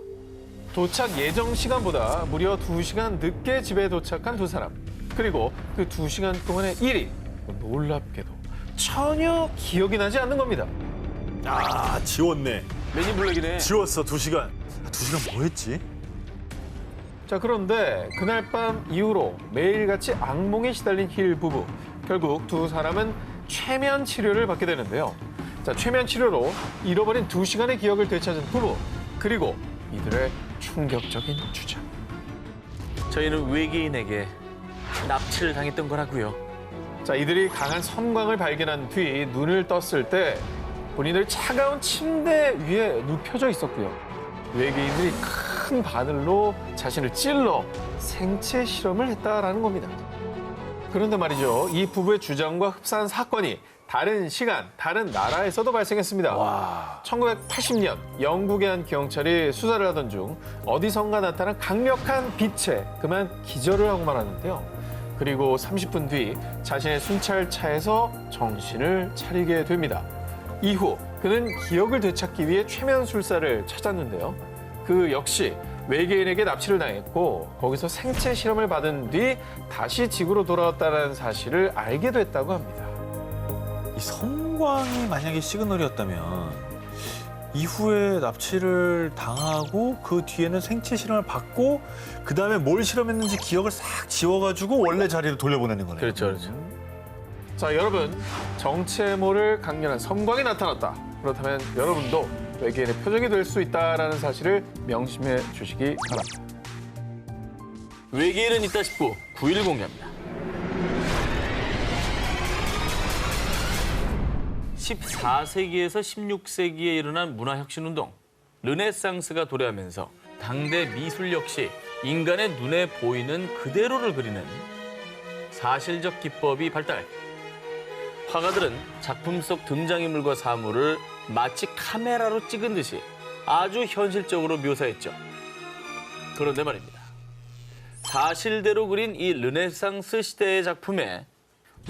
도착 예정 시간보다 무려 2시간 늦게 집에 도착한 두 사람. 그리고 그 2시간 동안의 일이 놀랍게도 전혀 기억이 나지 않는 겁니다. 아, 지웠네. 맨인 블랙이네. 지웠어, 2시간. 2시간 뭐 했지? 자, 그런데 그날 밤 이후로 매일같이 악몽에 시달린 힐 부부. 결국 두 사람은 최면 치료를 받게 되는데요. 자, 최면 치료로 잃어버린 2시간의 기억을 되찾은 부부. 그리고 이들의 충격적인 주장. 저희는 외계인에게 납치를 당했던 거라고요. 자, 이들이 강한 섬광을 발견한 뒤 눈을 떴을 때 본인들 차가운 침대 위에 눕혀져 있었고요. 외계인들이 큰 바늘로 자신을 찔러 생체 실험을 했다라는 겁니다. 그런데 말이죠. 이 부부의 주장과 흡사한 사건이 다른 시간, 다른 나라에서도 발생했습니다. 1980년 영국의 한 경찰이 수사를 하던 중 어디선가 나타난 강력한 빛에 그만 기절을 하고 말았는데요. 그리고 30분 뒤 자신의 순찰차에서 정신을 차리게 됩니다. 이후 그는 기억을 되찾기 위해 최면술사를 찾았는데요. 그 역시 외계인에게 납치를 당했고 거기서 생체 실험을 받은 뒤 다시 지구로 돌아왔다는 사실을 알게 됐다고 합니다. 이 섬광이 만약에 시그널이었다면 이후에 납치를 당하고 그 뒤에는 생체 실험을 받고 그다음에 뭘 실험했는지 기억을 싹 지워가지고 원래 자리로 돌려보내는 거네요. 그렇죠, 그렇죠. 자, 여러분, 정체 모를 강렬한 섬광이 나타났다. 그렇다면 여러분도 외계인의 표적이 될 수 있다는 사실을 명심해 주시기 바랍니다. 외계인은 있다 싶고 9일 공개합니다. 14세기에서 16세기에 일어난 문화혁신운동, 르네상스가 도래하면서 당대 미술 역시 인간의 눈에 보이는 그대로를 그리는 사실적 기법이 발달. 화가들은 작품 속 등장인물과 사물을 마치 카메라로 찍은 듯이 아주 현실적으로 묘사했죠. 그런데 말입니다. 사실대로 그린 이 르네상스 시대의 작품에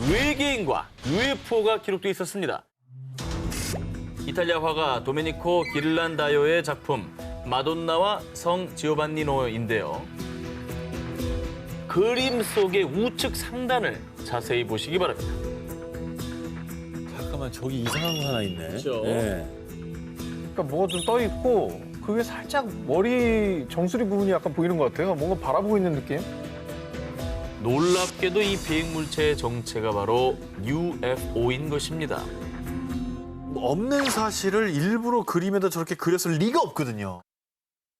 외계인과 UFO가 기록돼 있었습니다. 이탈리아 화가 도메니코 기를란다요의 작품 마돈나와 성 지오반니노인데요. 그림 속의 우측 상단을 자세히 보시기 바랍니다. 잠깐만, 저기 이상한 거 하나 있네. 그렇죠. 네. 그러니까 뭐가 좀 떠 있고 그게 살짝 머리 정수리 부분이 약간 보이는 것 같아요. 뭔가 바라보고 있는 느낌? 놀랍게도 이 비행물체의 정체가 바로 UFO인 것입니다. 없는 사실을 일부러 그림에다 저렇게 그렸을 리가 없거든요.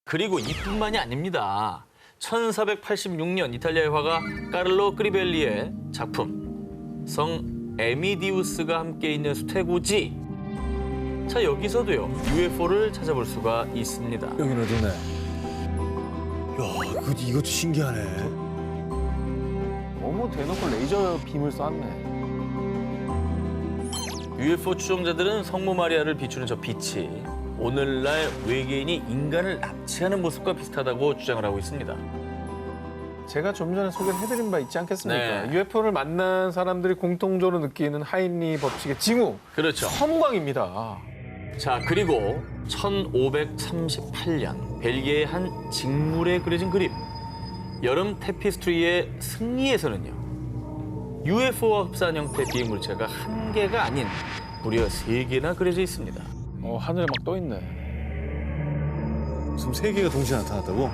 그리고 이뿐만이 아닙니다. 1486년 이탈리아의 화가 까를로 크리벨리의 작품 성 에미디우스가 함께 있는 수태고지. 자, 여기서도요 UFO를 찾아볼 수가 있습니다. 여기는 어디네? 야, 이것도 신기하네. 너무 대놓고 레이저 빔을 쐈네. UFO 추종자들은 성모 마리아를 비추는 저 빛이 오늘날 외계인이 인간을 납치하는 모습과 비슷하다고 주장을 하고 있습니다. 제가 좀 전에 소개해드린 바 있지 않겠습니까? 네. UFO를 만난 사람들이 공통적으로 느끼는 하인리 법칙의 징후, 그렇죠. 섬광입니다. 자, 그리고 1538년 벨기에의 한 직물에 그려진 그림. 여름 테피스트리의 승리에서는요. UFO와 흡사한 형태의 비행물체가 한 개가 아닌 무려 3개나 그려져 있습니다. 하늘에 막 떠 있네. 지금 3개가 동시에 나타났다고?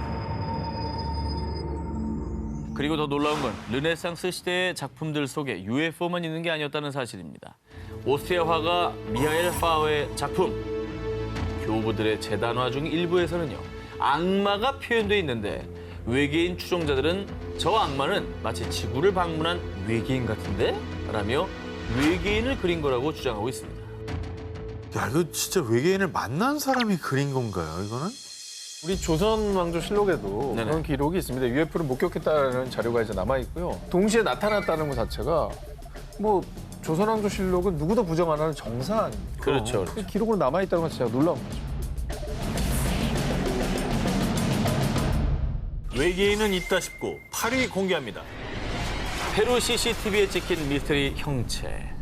그리고 더 놀라운 건 르네상스 시대의 작품들 속에 UFO만 있는 게 아니었다는 사실입니다. 오스트리아 화가 미하엘 파어의 작품 교부들의 재단화 중 일부에서는요. 악마가 표현돼 있는데 외계인 추종자들은 저 악마는 마치 지구를 방문한 외계인 같은데? 라며 외계인을 그린 거라고 주장하고 있습니다. 야, 이거 진짜 외계인을 만난 사람이 그린 건가요, 이거는? 우리 조선 왕조 실록에도 네네. 그런 기록이 있습니다. UFO를 목격했다는 자료가 이제 남아 있고요. 동시에 나타났다는 것 자체가 뭐 조선 왕조 실록은 누구도 부정 안 하는 정사 아닙니까? 그렇죠, 그렇죠. 그 기록으로 남아 있다는 것 자체가 놀라운 거죠. 외계인은 있다 싶고 8위 공개합니다. 페루 CCTV에 찍힌 미스터리 형체.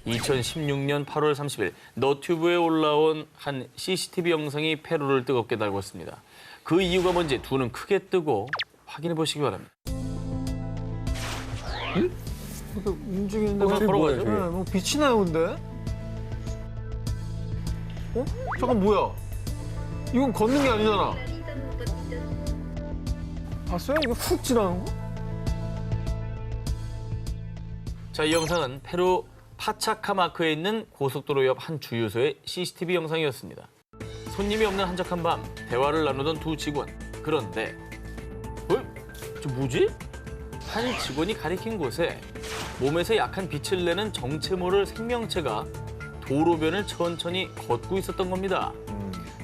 2016년 8월 30일 너튜브에 올라온 한 CCTV 영상이 페루를 뜨겁게 달궜습니다. 그 이유가 뭔지 두 눈 크게 뜨고 확인해 보시기 바랍니다. 움직이는데 저기 뭐야, 저기? 뭐 빛이 나요, 근데? 어? 잠깐 뭐야? 이건 걷는 게 아니잖아. 봤어요? 이거 훅 지나는 거? 자, 이 영상은 페루 파차카마크에 있는 고속도로 옆 한 주유소의 CCTV 영상이었습니다. 손님이 없는 한적한 밤, 대화를 나누던 두 직원. 그런데, 저 뭐지? 한 직원이 가리킨 곳에 몸에서 약한 빛을 내는 정체 모를 생명체가 도로변을 천천히 걷고 있었던 겁니다.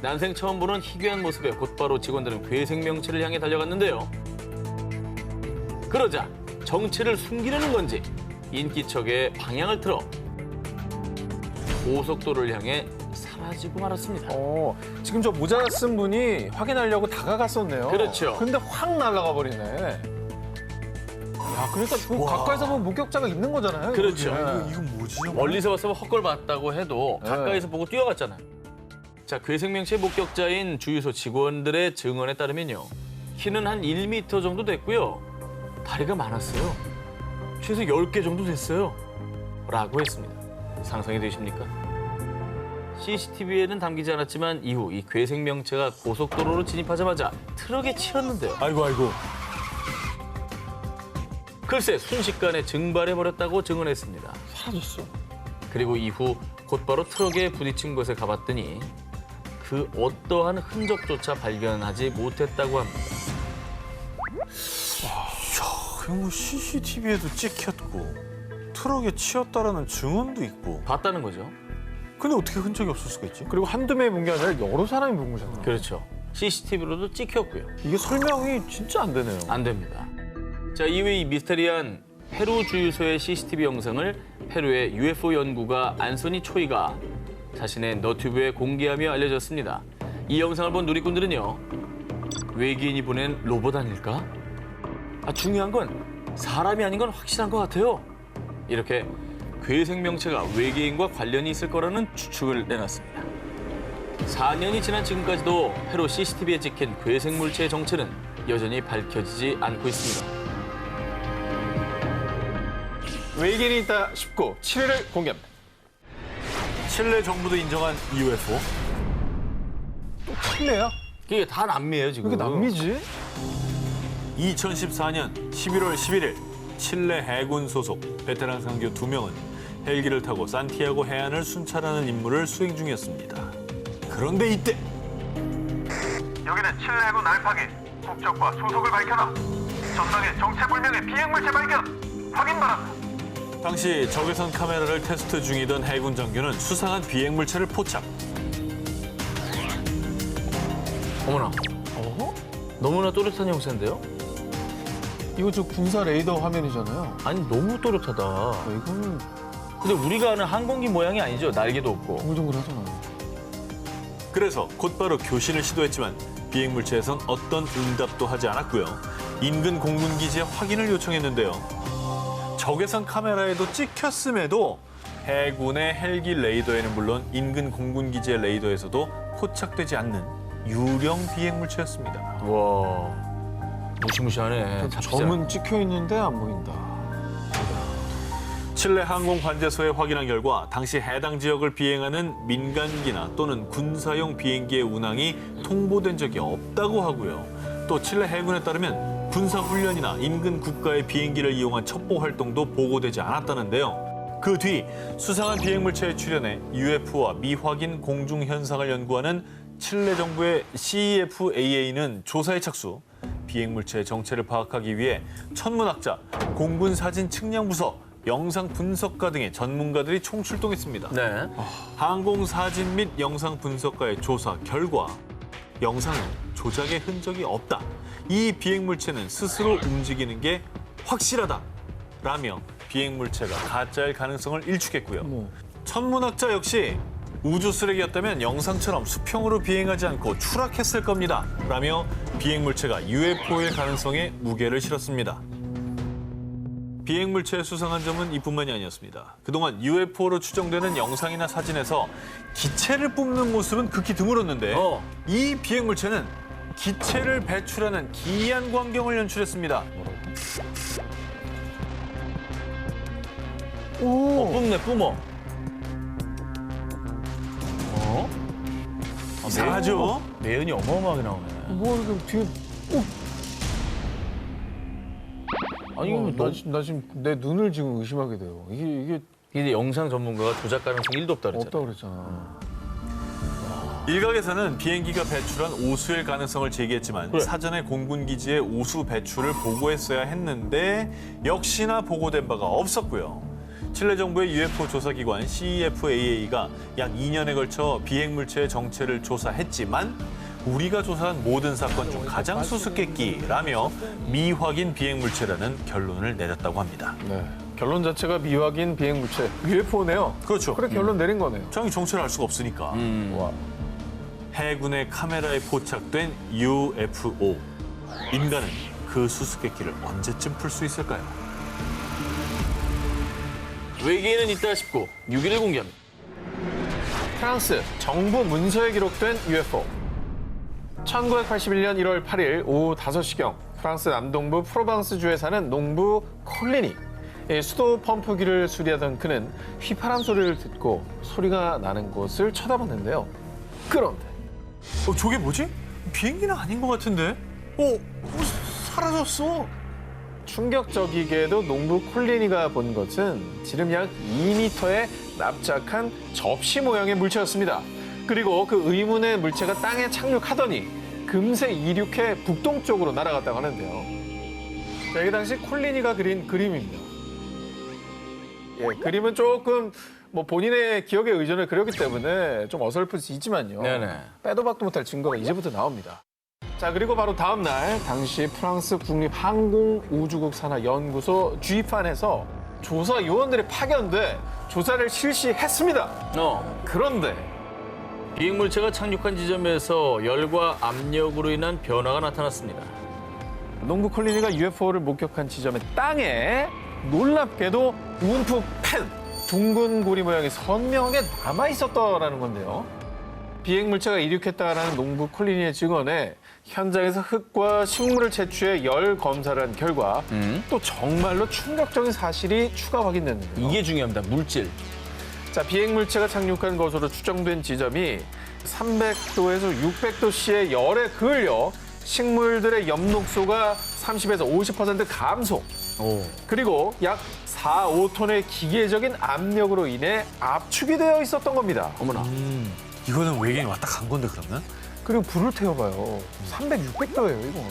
난생 처음 보는 희귀한 모습에 곧바로 직원들은 괴생명체를 향해 달려갔는데요. 그러자 정체를 숨기려는 건지 인기척에 방향을 틀어 고속도로를 향해 사라지고 말았습니다. 지금 저 모자 쓴 분이 확인하려고 다가갔었네요. 그렇죠. 근데 확 날아가 버리네. 야, 그러니까 그 가까이서 보면 목격자가 있는 거잖아요. 그렇죠. 이게. 이건 뭐지? 멀리서 봤으면 헛걸 봤다고 해도 네. 가까이서 보고 뛰어갔잖아요. 자, 괴생명체 목격자인 주유소 직원들의 증언에 따르면요. 키는 한 1m 정도 됐고요. 다리가 많았어요. 최소 10개 정도 됐어요. 라고 했습니다. 상상이 되십니까? CCTV에는 담기지 않았지만 이후 이 괴생명체가 고속도로로 진입하자마자 트럭에 치였는데요. 아이고. 글쎄 순식간에 증발해버렸다고 증언했습니다. 사라졌어. 그리고 이후 곧바로 트럭에 부딪힌 곳에 가봤더니 그 어떠한 흔적조차 발견하지 못했다고 합니다. 뭐 CCTV에도 찍혔고 트럭에 치였다라는 증언도 있고. 봤다는 거죠. 근데 어떻게 흔적이 없을 수가 있지? 그리고 한두 명이 본 게 아니라 여러 사람이 본 거잖아. 그렇죠. CCTV로도 찍혔고요. 이게 설명이 진짜 안 되네요. 안 됩니다. 자, 이후 이 미스테리한 페루 주유소의 CCTV 영상을 페루의 UFO 연구가 안소니 초이가 자신의 너튜브에 공개하며 알려졌습니다. 이 영상을 본 누리꾼들은요. 외계인이 보낸 로봇 아닐까? 중요한 건 사람이 아닌 건 확실한 것 같아요. 이렇게 괴생명체가 외계인과 관련이 있을 거라는 추측을 내놨습니다. 4년이 지난 지금까지도 페루 CCTV에 찍힌 괴생물체의 정체는 여전히 밝혀지지 않고 있습니다. 외계인이 있다 싶고 7회를 공개합니다. 칠레 정부도 인정한 UFO. 또 칠레야? 이게 다 남미예요, 지금. 왜 이렇게 남미지? 2014년 11월 11일 칠레 해군 소속 베테랑 상교 2명은 헬기를 타고 산티아고 해안을 순찰하는 임무를 수행 중이었습니다. 그런데 이때 여기는 칠레 해군 알파기. 국적과 소속을 밝혀라. 전방에 정체불명의 비행물체 발견. 확인 바란다. 당시 적외선 카메라를 테스트 중이던 해군 장교는 수상한 비행물체를 포착. 어머나. 너무나 또렷한 형체인데요? 이거 저 군사 레이더 화면이잖아요. 아니, 너무 또렷하다. 이거는 근데 우리가 아는 항공기 모양이 아니죠. 날개도 없고. 동글동글하잖아요. 그래서 곧바로 교신을 시도했지만 비행물체에선 어떤 응답도 하지 않았고요. 인근 공군기지에 확인을 요청했는데요. 적외선 카메라에도 찍혔음에도 해군의 헬기 레이더에는 물론 인근 공군기지의 레이더에서도 포착되지 않는 유령 비행물체였습니다. 와, 무시무시하네. 점은 찍혀 있는데 안 보인다. 칠레 항공관제소에 확인한 결과 당시 해당 지역을 비행하는 민간기나 또는 군사용 비행기의 운항이 통보된 적이 없다고 하고요. 또 칠레 해군에 따르면 군사훈련이나 인근 국가의 비행기를 이용한 첩보 활동도 보고되지 않았다는데요. 그 뒤 수상한 비행물체에 출연해 UFO와 미확인 공중 현상을 연구하는 칠레 정부의 CEFAA는 조사에 착수. 비행물체의 정체를 파악하기 위해 천문학자, 공군사진 측량부서, 영상 분석가 등의 전문가들이 총출동했습니다. 네. 항공사진 및 영상 분석가의 조사 결과 영상은 조작의 흔적이 없다. 이 비행물체는 스스로 움직이는 게 확실하다. 라며 비행물체가 가짜일 가능성을 일축했고요. 천문학자 역시 우주 쓰레기였다면 영상처럼 수평으로 비행하지 않고 추락했을 겁니다. 라며 비행물체가 UFO일 가능성에 무게를 실었습니다. 비행물체의 수상한 점은 이뿐만이 아니었습니다. 그동안 UFO로 추정되는 영상이나 사진에서 기체를 뿜는 모습은 극히 드물었는데 이 비행물체는 기체를 배출하는 기이한 광경을 연출했습니다. 뿜네, 뿜어. 이상하죠? 매연이 어마어마하게 나오네. 뭐 이거 뒤에 아니, 나 지금 내 눈을 지금 의심하게 돼요. 이게 근데 영상 전문가가 조작 가능성이 1도 없다 그랬잖아. 없다고 그랬잖아. 일각에서는 비행기가 배출한 오수일 가능성을 제기했지만 사전에 공군기지의 오수 배출을 보고했어야 했는데 역시나 보고된 바가 없었고요. 칠레 정부의 UFO 조사기관 CEFAA가 약 2년에 걸쳐 비행물체의 정체를 조사했지만 우리가 조사한 모든 사건 중 가장 수수께끼라며 미확인 비행물체라는 결론을 내렸다고 합니다. 네. 결론 자체가 미확인 비행물체 UFO네요. 그렇죠. 그래 결론 내린 거네요. 정확히 정체를 알 수가 없으니까. 와. 해군의 카메라에 포착된 UFO. 인간은 그 수수께끼를 언제쯤 풀 수 있을까요? 외계인은 있다 싶고 6일 공개합니다. 프랑스 정부 문서에 기록된 UFO. 1981년 1월 8일 오후 5시경 프랑스 남동부 프로방스주에 사는 농부 콜리니. 수도 펌프기를 수리하던 그는 휘파람 소리를 듣고 소리가 나는 곳을 쳐다봤는데요. 그런데 저게 뭐지? 비행기는 아닌 것 같은데? 사라졌어. 충격적이게도 농부 콜리니가 본 것은 지름 약 2m의 납작한 접시 모양의 물체였습니다. 그리고 그 의문의 물체가 땅에 착륙하더니 금세 이륙해 북동쪽으로 날아갔다고 하는데요. 자, 이게 당시 콜리니가 그린 그림입니다. 예, 그림은 조금 뭐 본인의 기억에 의존을 그렸기 때문에 좀 어설플 수 있지만요. 네네. 빼도 박도 못할 증거가 이제부터 나옵니다. 자, 그리고 바로 다음 날 당시 프랑스 국립항공우주국 산하연구소 GIFAN에서 조사 요원들이 파견돼 조사를 실시했습니다. 그런데 비행물체가 착륙한 지점에서 열과 압력으로 인한 변화가 나타났습니다. 농부 콜리니가 UFO를 목격한 지점의 땅에 놀랍게도 움프 펜, 둥근 고리 모양이 선명하게 남아 있었더라는 건데요. 비행물체가 이륙했다라는 농부 콜리니의 증언에 현장에서 흙과 식물을 채취해 열 검사를 한 결과 또 정말로 충격적인 사실이 추가 확인됐는데요. 이게 중요합니다. 물질. 자, 비행물체가 착륙한 것으로 추정된 지점이 300도에서 600도씨의 열에 그을려 식물들의 엽록소가 30에서 50% 감소. 그리고 약 4, 5톤의 기계적인 압력으로 인해 압축이 되어 있었던 겁니다. 어머나. 이거는 외계인이 왔다 간 건데 그러면? 그리고 불을 태워봐요. 300, 600도예요, 이거.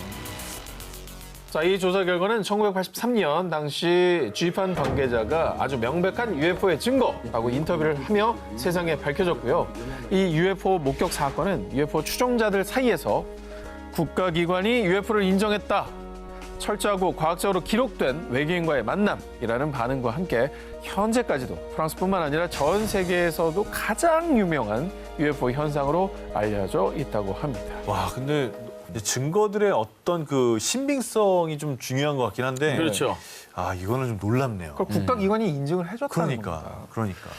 자, 이 조사 결과는 1983년 당시 GIFAN 관계자가 아주 명백한 UFO의 증거라고 인터뷰를 하며 세상에 밝혀졌고요. 이 UFO 목격 사건은 UFO 추종자들 사이에서 국가기관이 UFO를 인정했다. 철저하고 과학적으로 기록된 외계인과의 만남이라는 반응과 함께 현재까지도 프랑스뿐만 아니라 전 세계에서도 가장 유명한 UFO 현상으로 알려져 있다고 합니다. 와, 근데 증거들의 어떤 그 신빙성이 좀 중요한 것 같긴 한데. 그렇죠. 아, 이거는 좀 놀랍네요. 그걸 국가기관이 인증을 해줬다는 겁니다. 그러니까.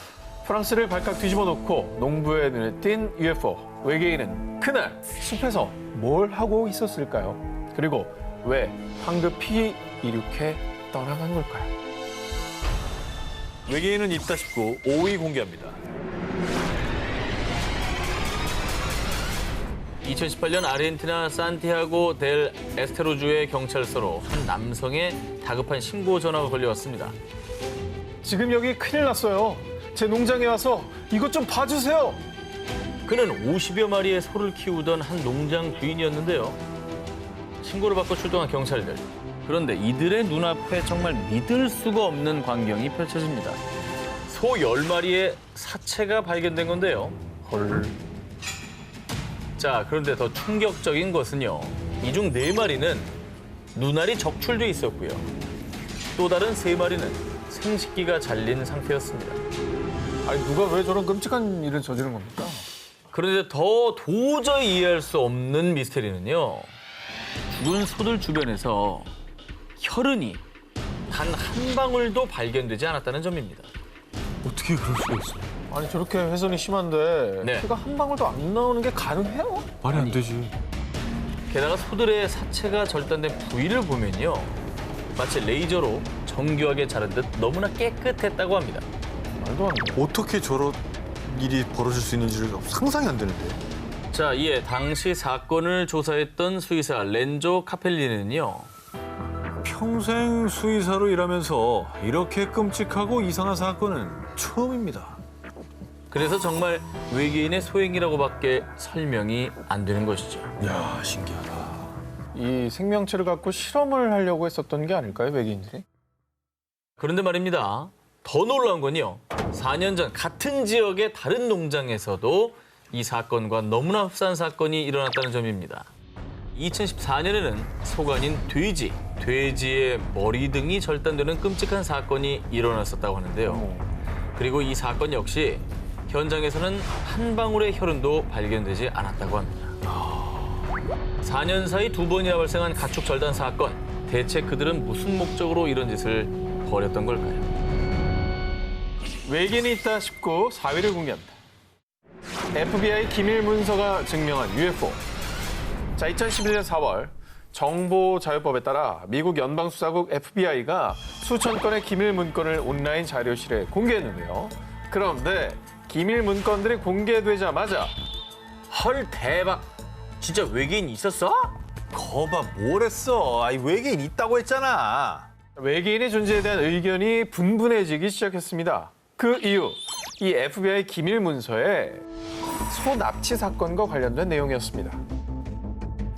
프랑스를 발칵 뒤집어 놓고 농부의 눈에 띈 UFO. 외계인은 그날 숲에서 뭘 하고 있었을까요? 그리고 왜 황급히 이륙해 떠나간 걸까요? 외계인은 있다 싶고 5위 공개합니다. 2018년 아르헨티나 산티아고 델 에스테로주의 경찰서로 한 남성의 다급한 신고 전화가 걸려왔습니다. 지금 여기 큰일 났어요. 제 농장에 와서 이것 좀 봐주세요. 그는 50여 마리의 소를 키우던 한 농장 주인이었는데요. 신고를 받고 출동한 경찰들. 그런데 이들의 눈앞에 정말 믿을 수가 없는 광경이 펼쳐집니다. 소 10마리의 사체가 발견된 건데요. 헐. 자, 그런데 더 충격적인 것은요. 이 중 4마리는 눈알이 적출돼 있었고요. 또 다른 3마리는 생식기가 잘린 상태였습니다. 아니 누가 왜 저런 끔찍한 일을 저지른 겁니까? 그런데 더 도저히 이해할 수 없는 미스테리는요. 죽은 소들 주변에서 혈흔이 단 한 방울도 발견되지 않았다는 점입니다. 어떻게 그럴 수가 있어? 아니 저렇게 훼손이 심한데 네. 피가 한 방울도 안 나오는 게 가능해요? 말이 안 되지. 게다가 소들의 사체가 절단된 부위를 보면요. 마치 레이저로 정교하게 자른 듯 너무나 깨끗했다고 합니다. 말도 안 돼. 어떻게 저런 일이 벌어질 수 있는지를 상상이 안 되는데. 자, 이에 당시 사건을 조사했던 수의사 렌조 카펠리는요. 평생 수의사로 일하면서 이렇게 끔찍하고 이상한 사건은 처음입니다. 그래서 정말 외계인의 소행이라고밖에 설명이 안 되는 것이죠. 야, 신기하다. 이 생명체를 갖고 실험을 하려고 했었던 게 아닐까요, 외계인들이? 그런데 말입니다. 더 놀라운 건요. 4년 전 같은 지역의 다른 농장에서도 이 사건과 너무나 흡사한 사건이 일어났다는 점입니다. 2014년에는 소가 아닌 돼지의 머리 등이 절단되는 끔찍한 사건이 일어났었다고 하는데요. 그리고 이 사건 역시 현장에서는 한 방울의 혈흔도 발견되지 않았다고 합니다. 4년 사이 2번이나 발생한 가축 절단 사건. 대체 그들은 무슨 목적으로 이런 짓을 벌였던 걸까요? 외계인이 있다 싶고 4위를 공개합니다. FBI 기밀 문서가 증명한 UFO. 자, 2011년 4월 정보자유법에 따라 미국 연방수사국 FBI가 수천 건의 기밀 문건을 온라인 자료실에 공개했는데요. 그런데 기밀 문건들이 공개되자마자 헐 대박. 진짜 외계인 있었어? 거봐, 뭘 했어? 아이, 외계인 있다고 했잖아. 외계인의 존재에 대한 의견이 분분해지기 시작했습니다. 그 이유, 이 FBI 기밀 문서에 소 납치 사건과 관련된 내용이었습니다.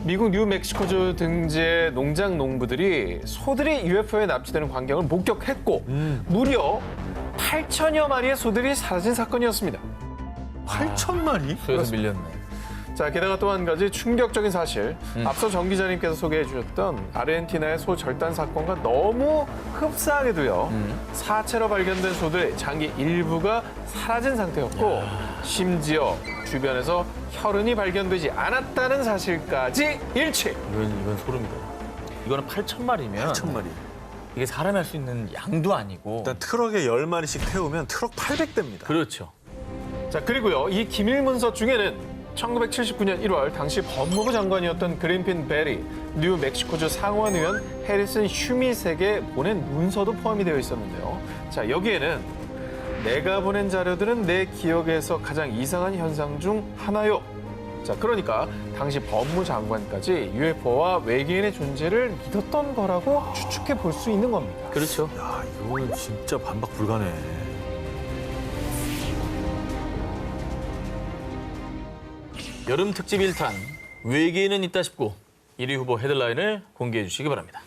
미국 뉴멕시코주 등지의 농장 농부들이 소들이 UFO에 납치되는 광경을 목격했고 무려 8천여 마리의 소들이 사라진 사건이었습니다. 8,000마리? 수에서 밀렸네. 자, 게다가 또 한 가지 충격적인 사실. 앞서 정 기자님께서 소개해 주셨던 아르헨티나의 소 절단 사건과 너무 흡사하게도요. 사체로 발견된 소들의 장기 일부가 사라진 상태였고 심지어 주변에서 혈흔이 발견되지 않았다는 사실까지 일치. 이건 소름이다. 이거는 8,000마리면 8,000마리. 이게 사람이 할 수 있는 양도 아니고. 일단 트럭에 10마리씩 태우면 트럭 800대입니다. 그렇죠. 자, 그리고요. 이 기밀 문서 중에는 1979년 1월 당시 법무부 장관이었던 그린핀 베리, 뉴멕시코주 상원의원 해리슨 슈밋에게 보낸 문서도 포함이 되어 있었는데요. 자, 여기에는 내가 보낸 자료들은 내 기억에서 가장 이상한 현상 중 하나요. 자, 그러니까 당시 법무장관까지 UFO와 외계인의 존재를 믿었던 거라고 추측해 볼 수 있는 겁니다. 그렇죠. 야, 이거는 진짜 반박 불가네. 여름 특집 1탄 외계인은 있다 싶고 1위 후보 헤드라인을 공개해 주시기 바랍니다.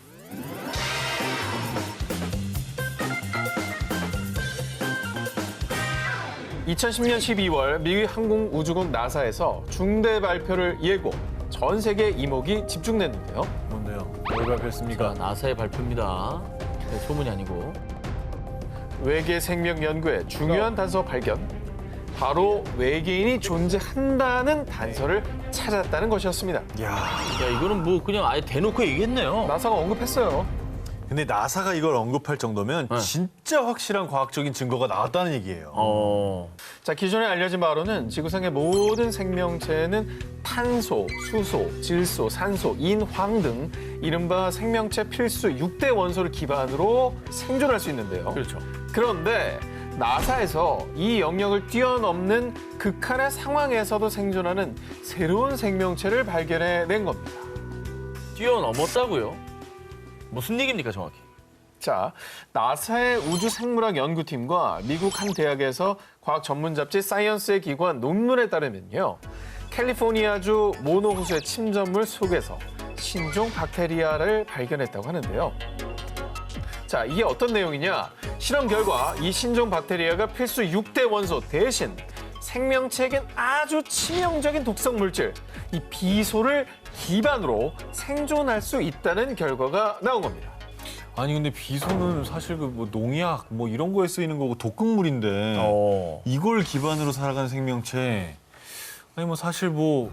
(2010년 12월) 미국 항공우주국 나사에서 중대 발표를 예고 전 세계 이목이 집중됐는데요. 뭔데요? 뭘 발표했습니까? 나사의 발표입니다. 네, 소문이 아니고. 외계 생명 연구의 중요한 단서 발견. 바로 외계인이 존재한다는 단서를 찾았다는 것이었습니다. 야, 야, 이거는 뭐 그냥 아예 대놓고 얘기했네요. 나사가 언급했어요. 근데 나사가 이걸 언급할 정도면 진짜 확실한 과학적인 증거가 나왔다는 얘기예요. 자, 기존에 알려진 바로는 지구상의 모든 생명체는 탄소, 수소, 질소, 산소, 인, 황 등 이른바 생명체 필수 6대 원소를 기반으로 생존할 수 있는데요. 그렇죠. 그런데 나사에서 이 영역을 뛰어넘는 극한의 상황에서도 생존하는 새로운 생명체를 발견해낸 겁니다. 뛰어넘었다고요? 무슨 얘기입니까 정확히? 자, 나사의 우주생물학 연구팀과 미국 한 대학에서 과학 전문 잡지 사이언스에 기고한 논문에 따르면요. 캘리포니아주 모노 호수의 침전물 속에서 신종 박테리아를 발견했다고 하는데요. 자, 이게 어떤 내용이냐? 실험 결과 이 신종 박테리아가 필수 6대 원소 대신 생명체에겐 아주 치명적인 독성 물질, 이 비소를 기반으로 생존할 수 있다는 결과가 나온 겁니다. 아니 근데 비소는 사실 그 뭐 농약 뭐 이런 거에 쓰이는 거고 독극물인데 이걸 기반으로 살아가는 생명체 아니 뭐 사실 뭐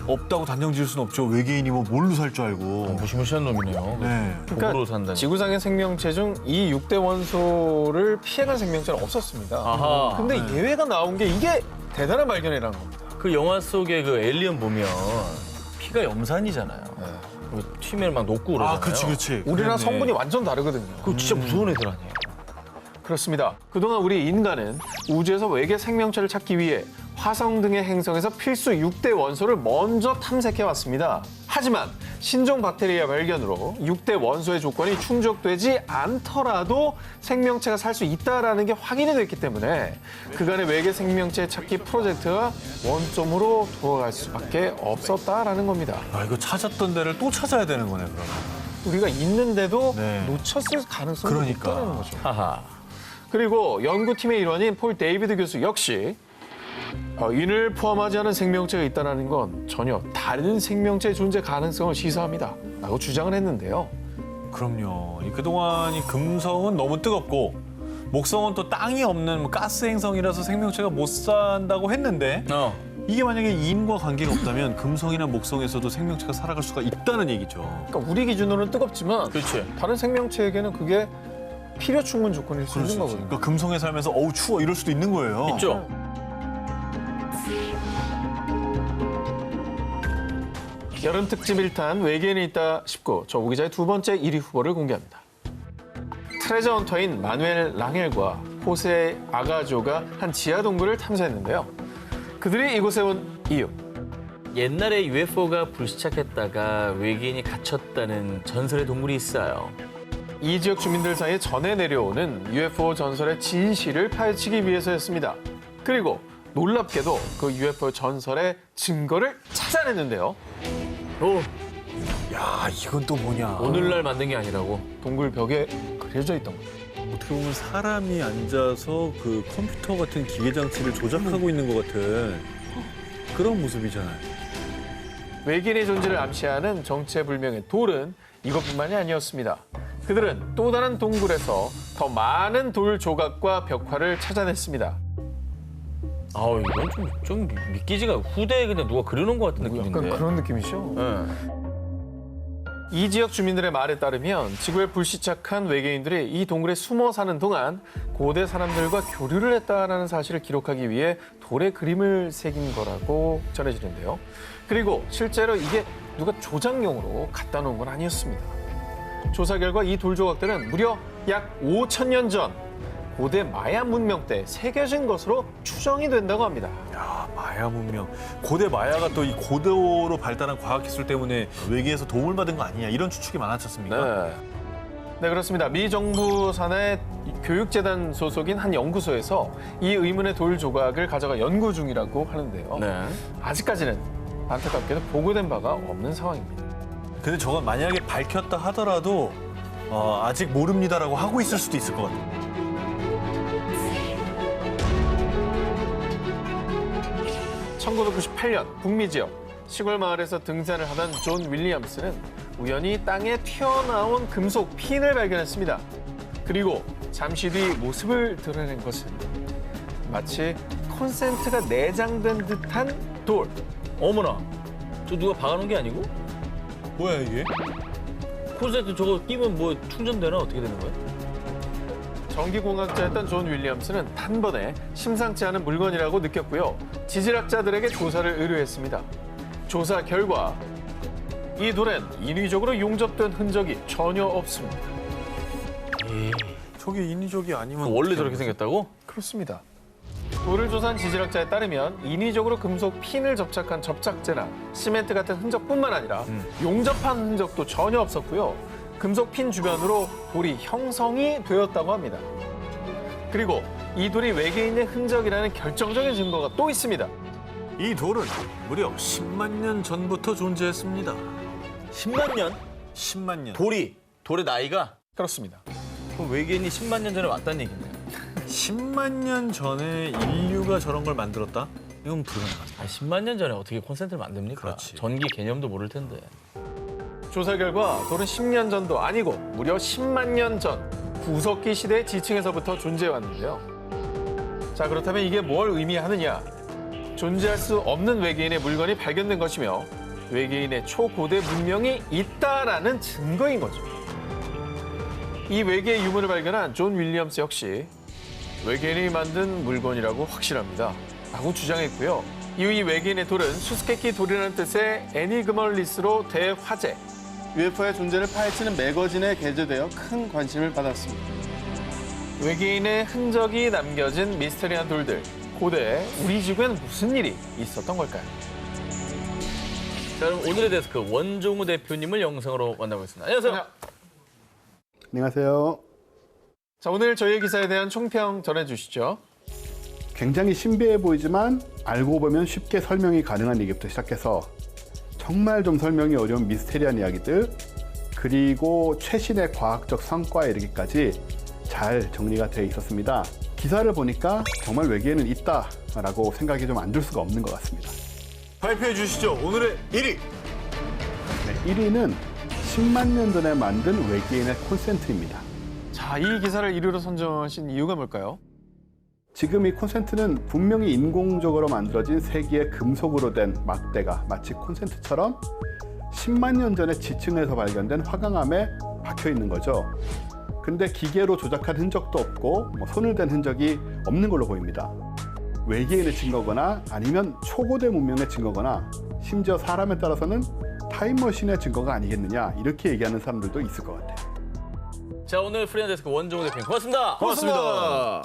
없다고 단정 지을 수는 없죠. 외계인이 뭐 뭘로 살 줄 알고. 무시무시한 놈이네요. 네. 독으로 산다니. 지구상의 생명체 중 이 6대 원소를 피해간 생명체는 없었습니다. 아하. 근데 예외가 나온 게 이게 대단한 발견이라는 겁니다. 그 영화 속에 그 에일리언 보면 피가 염산이잖아요. 그 튀면 막 녹고 그러잖아요. 아, 그렇지. 우리랑 성분이 완전 다르거든요. 그거 진짜 무서운 애들 아니에요? 그렇습니다. 그동안 우리 인간은 우주에서 외계 생명체를 찾기 위해 화성 등의 행성에서 필수 6대 원소를 먼저 탐색해 왔습니다. 하지만 신종 박테리아 발견으로 6대 원소의 조건이 충족되지 않더라도 생명체가 살 수 있다는 게 확인이 됐기 때문에 그간의 외계 생명체 찾기 프로젝트가 원점으로 돌아갈 수밖에 없었다라는 겁니다. 아 이거 찾았던 데를 또 찾아야 되는 거네 그러면. 우리가 있는데도 네. 놓쳤을 가능성이 그러니까. 높다는 거죠. 하하. 그리고 연구팀의 일원인 폴 데이비드 교수 역시 인을 포함하지 않은 생명체가 있다는 건 전혀 다른 생명체의 존재 가능성을 시사합니다. 라고 주장을 했는데요. 그럼요. 그동안 이 금성은 너무 뜨겁고 목성은 또 땅이 없는 뭐 가스 행성이라서 생명체가 못 산다고 했는데 이게 만약에 인과 관계가 없다면 금성이나 목성에서도 생명체가 살아갈 수가 있다는 얘기죠. 그러니까 우리 기준으로는 뜨겁지만 그렇지. 다른 생명체에게는 그게 필요 충분 조건일 수 그럴 수 있는 있지. 거거든요. 그러니까 금성에 살면서 어우 추워 이럴 수도 있는 거예요. 있죠? 여름 특집 1탄 외계인이 있다 싶고 저우 기자의 두 번째 1위 후보를 공개합니다. 트레저 헌터인 마누엘 랑헬과 호세 아가조가 한 지하 동굴을 탐사했는데요. 그들이 이곳에 온 이유. 옛날에 UFO가 불시착했다가 외계인이 갇혔다는 전설의 동물이 있어요. 이 지역 주민들 사이에 전해 내려오는 UFO 전설의 진실을 파헤치기 위해서였습니다. 그리고 놀랍게도 그 UFO 전설의 증거를 찾아냈는데요. 오, 야 이건 또 뭐냐. 오늘날 만든 게 아니라고. 동굴 벽에 그려져 있던 거예요. 어떻게 보면 사람이 앉아서 그 컴퓨터 같은 기계 장치를 조작하고 있는 것 같은 그런 모습이잖아요. 외계인의 존재를 암시하는 정체불명의 돌은 이것뿐만이 아니었습니다. 그들은 또 다른 동굴에서 더 많은 돌 조각과 벽화를 찾아냈습니다. 아우 이건 좀 믿기지가 후대에 그냥 누가 그려놓은 것 같은 느낌인데. 약간 그런 느낌이죠. 네. 이 지역 주민들의 말에 따르면 지구에 불시착한 외계인들이 이 동굴에 숨어 사는 동안 고대 사람들과 교류를 했다는 사실을 기록하기 위해 돌에 그림을 새긴 거라고 전해지는데요. 그리고 실제로 이게 누가 조작용으로 갖다 놓은 건 아니었습니다. 조사 결과 이 돌 조각들은 무려 약 5,000년 전 고대 마야 문명 때 새겨진 것으로 추정이 된다고 합니다. 야 마야 문명. 고대 마야가 또 이 고도로 발달한 과학기술 때문에 외계에서 도움을 받은 거 아니냐 이런 추측이 많았지 않습니까? 네, 그렇습니다. 미 정부 산하의 교육재단 소속인 한 연구소에서 이 의문의 돌 조각을 가져가 연구 중이라고 하는데요. 네. 아직까지는 안타깝게도 보고된 바가 없는 상황입니다. 근데 저건 만약에 밝혔다 하더라도 아직 모릅니다라고 하고 있을 수도 있을 것 같아요. 1998년 북미 지역 시골 마을에서 등산을 하던 존 윌리엄스는 우연히 땅에 튀어나온 금속 핀을 발견했습니다. 그리고 잠시 뒤 모습을 드러낸 것은 마치 콘센트가 내장된 듯한 돌. 어머나, 저 누가 박아놓은 게 아니고? 뭐야 이게? 콘센트 저거 끼면 뭐 충전되나 어떻게 되는 거야? 전기공학자였던 존 윌리엄스는 단번에 심상치 않은 물건이라고 느꼈고요. 지질학자들에게 조사를 의뢰했습니다. 조사 결과 이 돌엔 인위적으로 용접된 흔적이 전혀 없습니다. 저게 인위적이 아니면 원래 어떻게 저렇게 하는 거지? 생겼다고? 그렇습니다. 돌을 조사한 지질학자에 따르면 인위적으로 금속 핀을 접착한 접착제나 시멘트 같은 흔적뿐만 아니라 용접한 흔적도 전혀 없었고요. 금속 핀 주변으로 돌이 형성이 되었다고 합니다. 그리고 이 돌이 외계인의 흔적이라는 결정적인 증거가 또 있습니다. 이 돌은 무려 10만 년 전부터 존재했습니다. 10만 년? 10만 년. 돌의 나이가? 그렇습니다. 그럼 외계인이 10만 년 전에 왔다는 얘기네요. 10만 년 전에 인류가 저런 걸 만들었다? 이건 불가능하다. 10만 년 전에 어떻게 콘센트를 만듭니까? 그렇지. 전기 개념도 모를 텐데. 조사 결과 돌은 10년 전도 아니고 무려 10만 년 전 구석기 시대 지층에서부터 존재해왔는데요. 자, 그렇다면 이게 뭘 의미하느냐? 존재할 수 없는 외계인의 물건이 발견된 것이며 외계인의 초고대 문명이 있다라는 증거인 거죠. 이 외계의 유물을 발견한 존 윌리엄스 역시 외계인이 만든 물건이라고 확신합니다. 라고 주장했고요. 이후 이 외계인의 돌은 수수께끼 돌이라는 뜻의 애니그멀리스로 대화제, UFO의 존재를 파헤치는 매거진에 게재되어 큰 관심을 받았습니다. 외계인의 흔적이 남겨진 미스테리한 돌들. 고대 우리 지구엔 무슨 일이 있었던 걸까요? 자, 그럼 오늘의 데스크 원종우 대표님을 영상으로 만나보겠습니다. 안녕하세요. 안녕하세요. 자, 오늘 저희의 기사에 대한 총평 전해주시죠. 굉장히 신비해 보이지만 알고 보면 쉽게 설명이 가능한 얘기부터 시작해서 정말 좀 설명이 어려운 미스테리한 이야기들, 그리고 최신의 과학적 성과에 이르기까지 잘 정리가 되어 있었습니다. 기사를 보니까 정말 외계에는 있다라고 생각이 좀 안 들 수가 없는 것 같습니다. 발표해 주시죠. 오늘의 1위. 네, 1위는 10만 년 전에 만든 외계인의 콘센트입니다. 자, 이 기사를 1위로 선정하신 이유가 뭘까요? 지금 이 콘센트는 분명히 인공적으로 만들어진 세기의 금속으로 된 막대가 마치 콘센트처럼 10만 년 전에 지층에서 발견된 화강암에 박혀 있는 거죠. 근데 기계로 조작한 흔적도 없고 손을 댄 흔적이 없는 걸로 보입니다. 외계인의 증거거나 아니면 초고대 문명의 증거거나 심지어 사람에 따라서는 타임머신의 증거가 아니겠느냐, 이렇게 얘기하는 사람들도 있을 것 같아요. 자, 오늘 프리랜서 데스크 원종우 대표님 고맙습니다. 고맙습니다.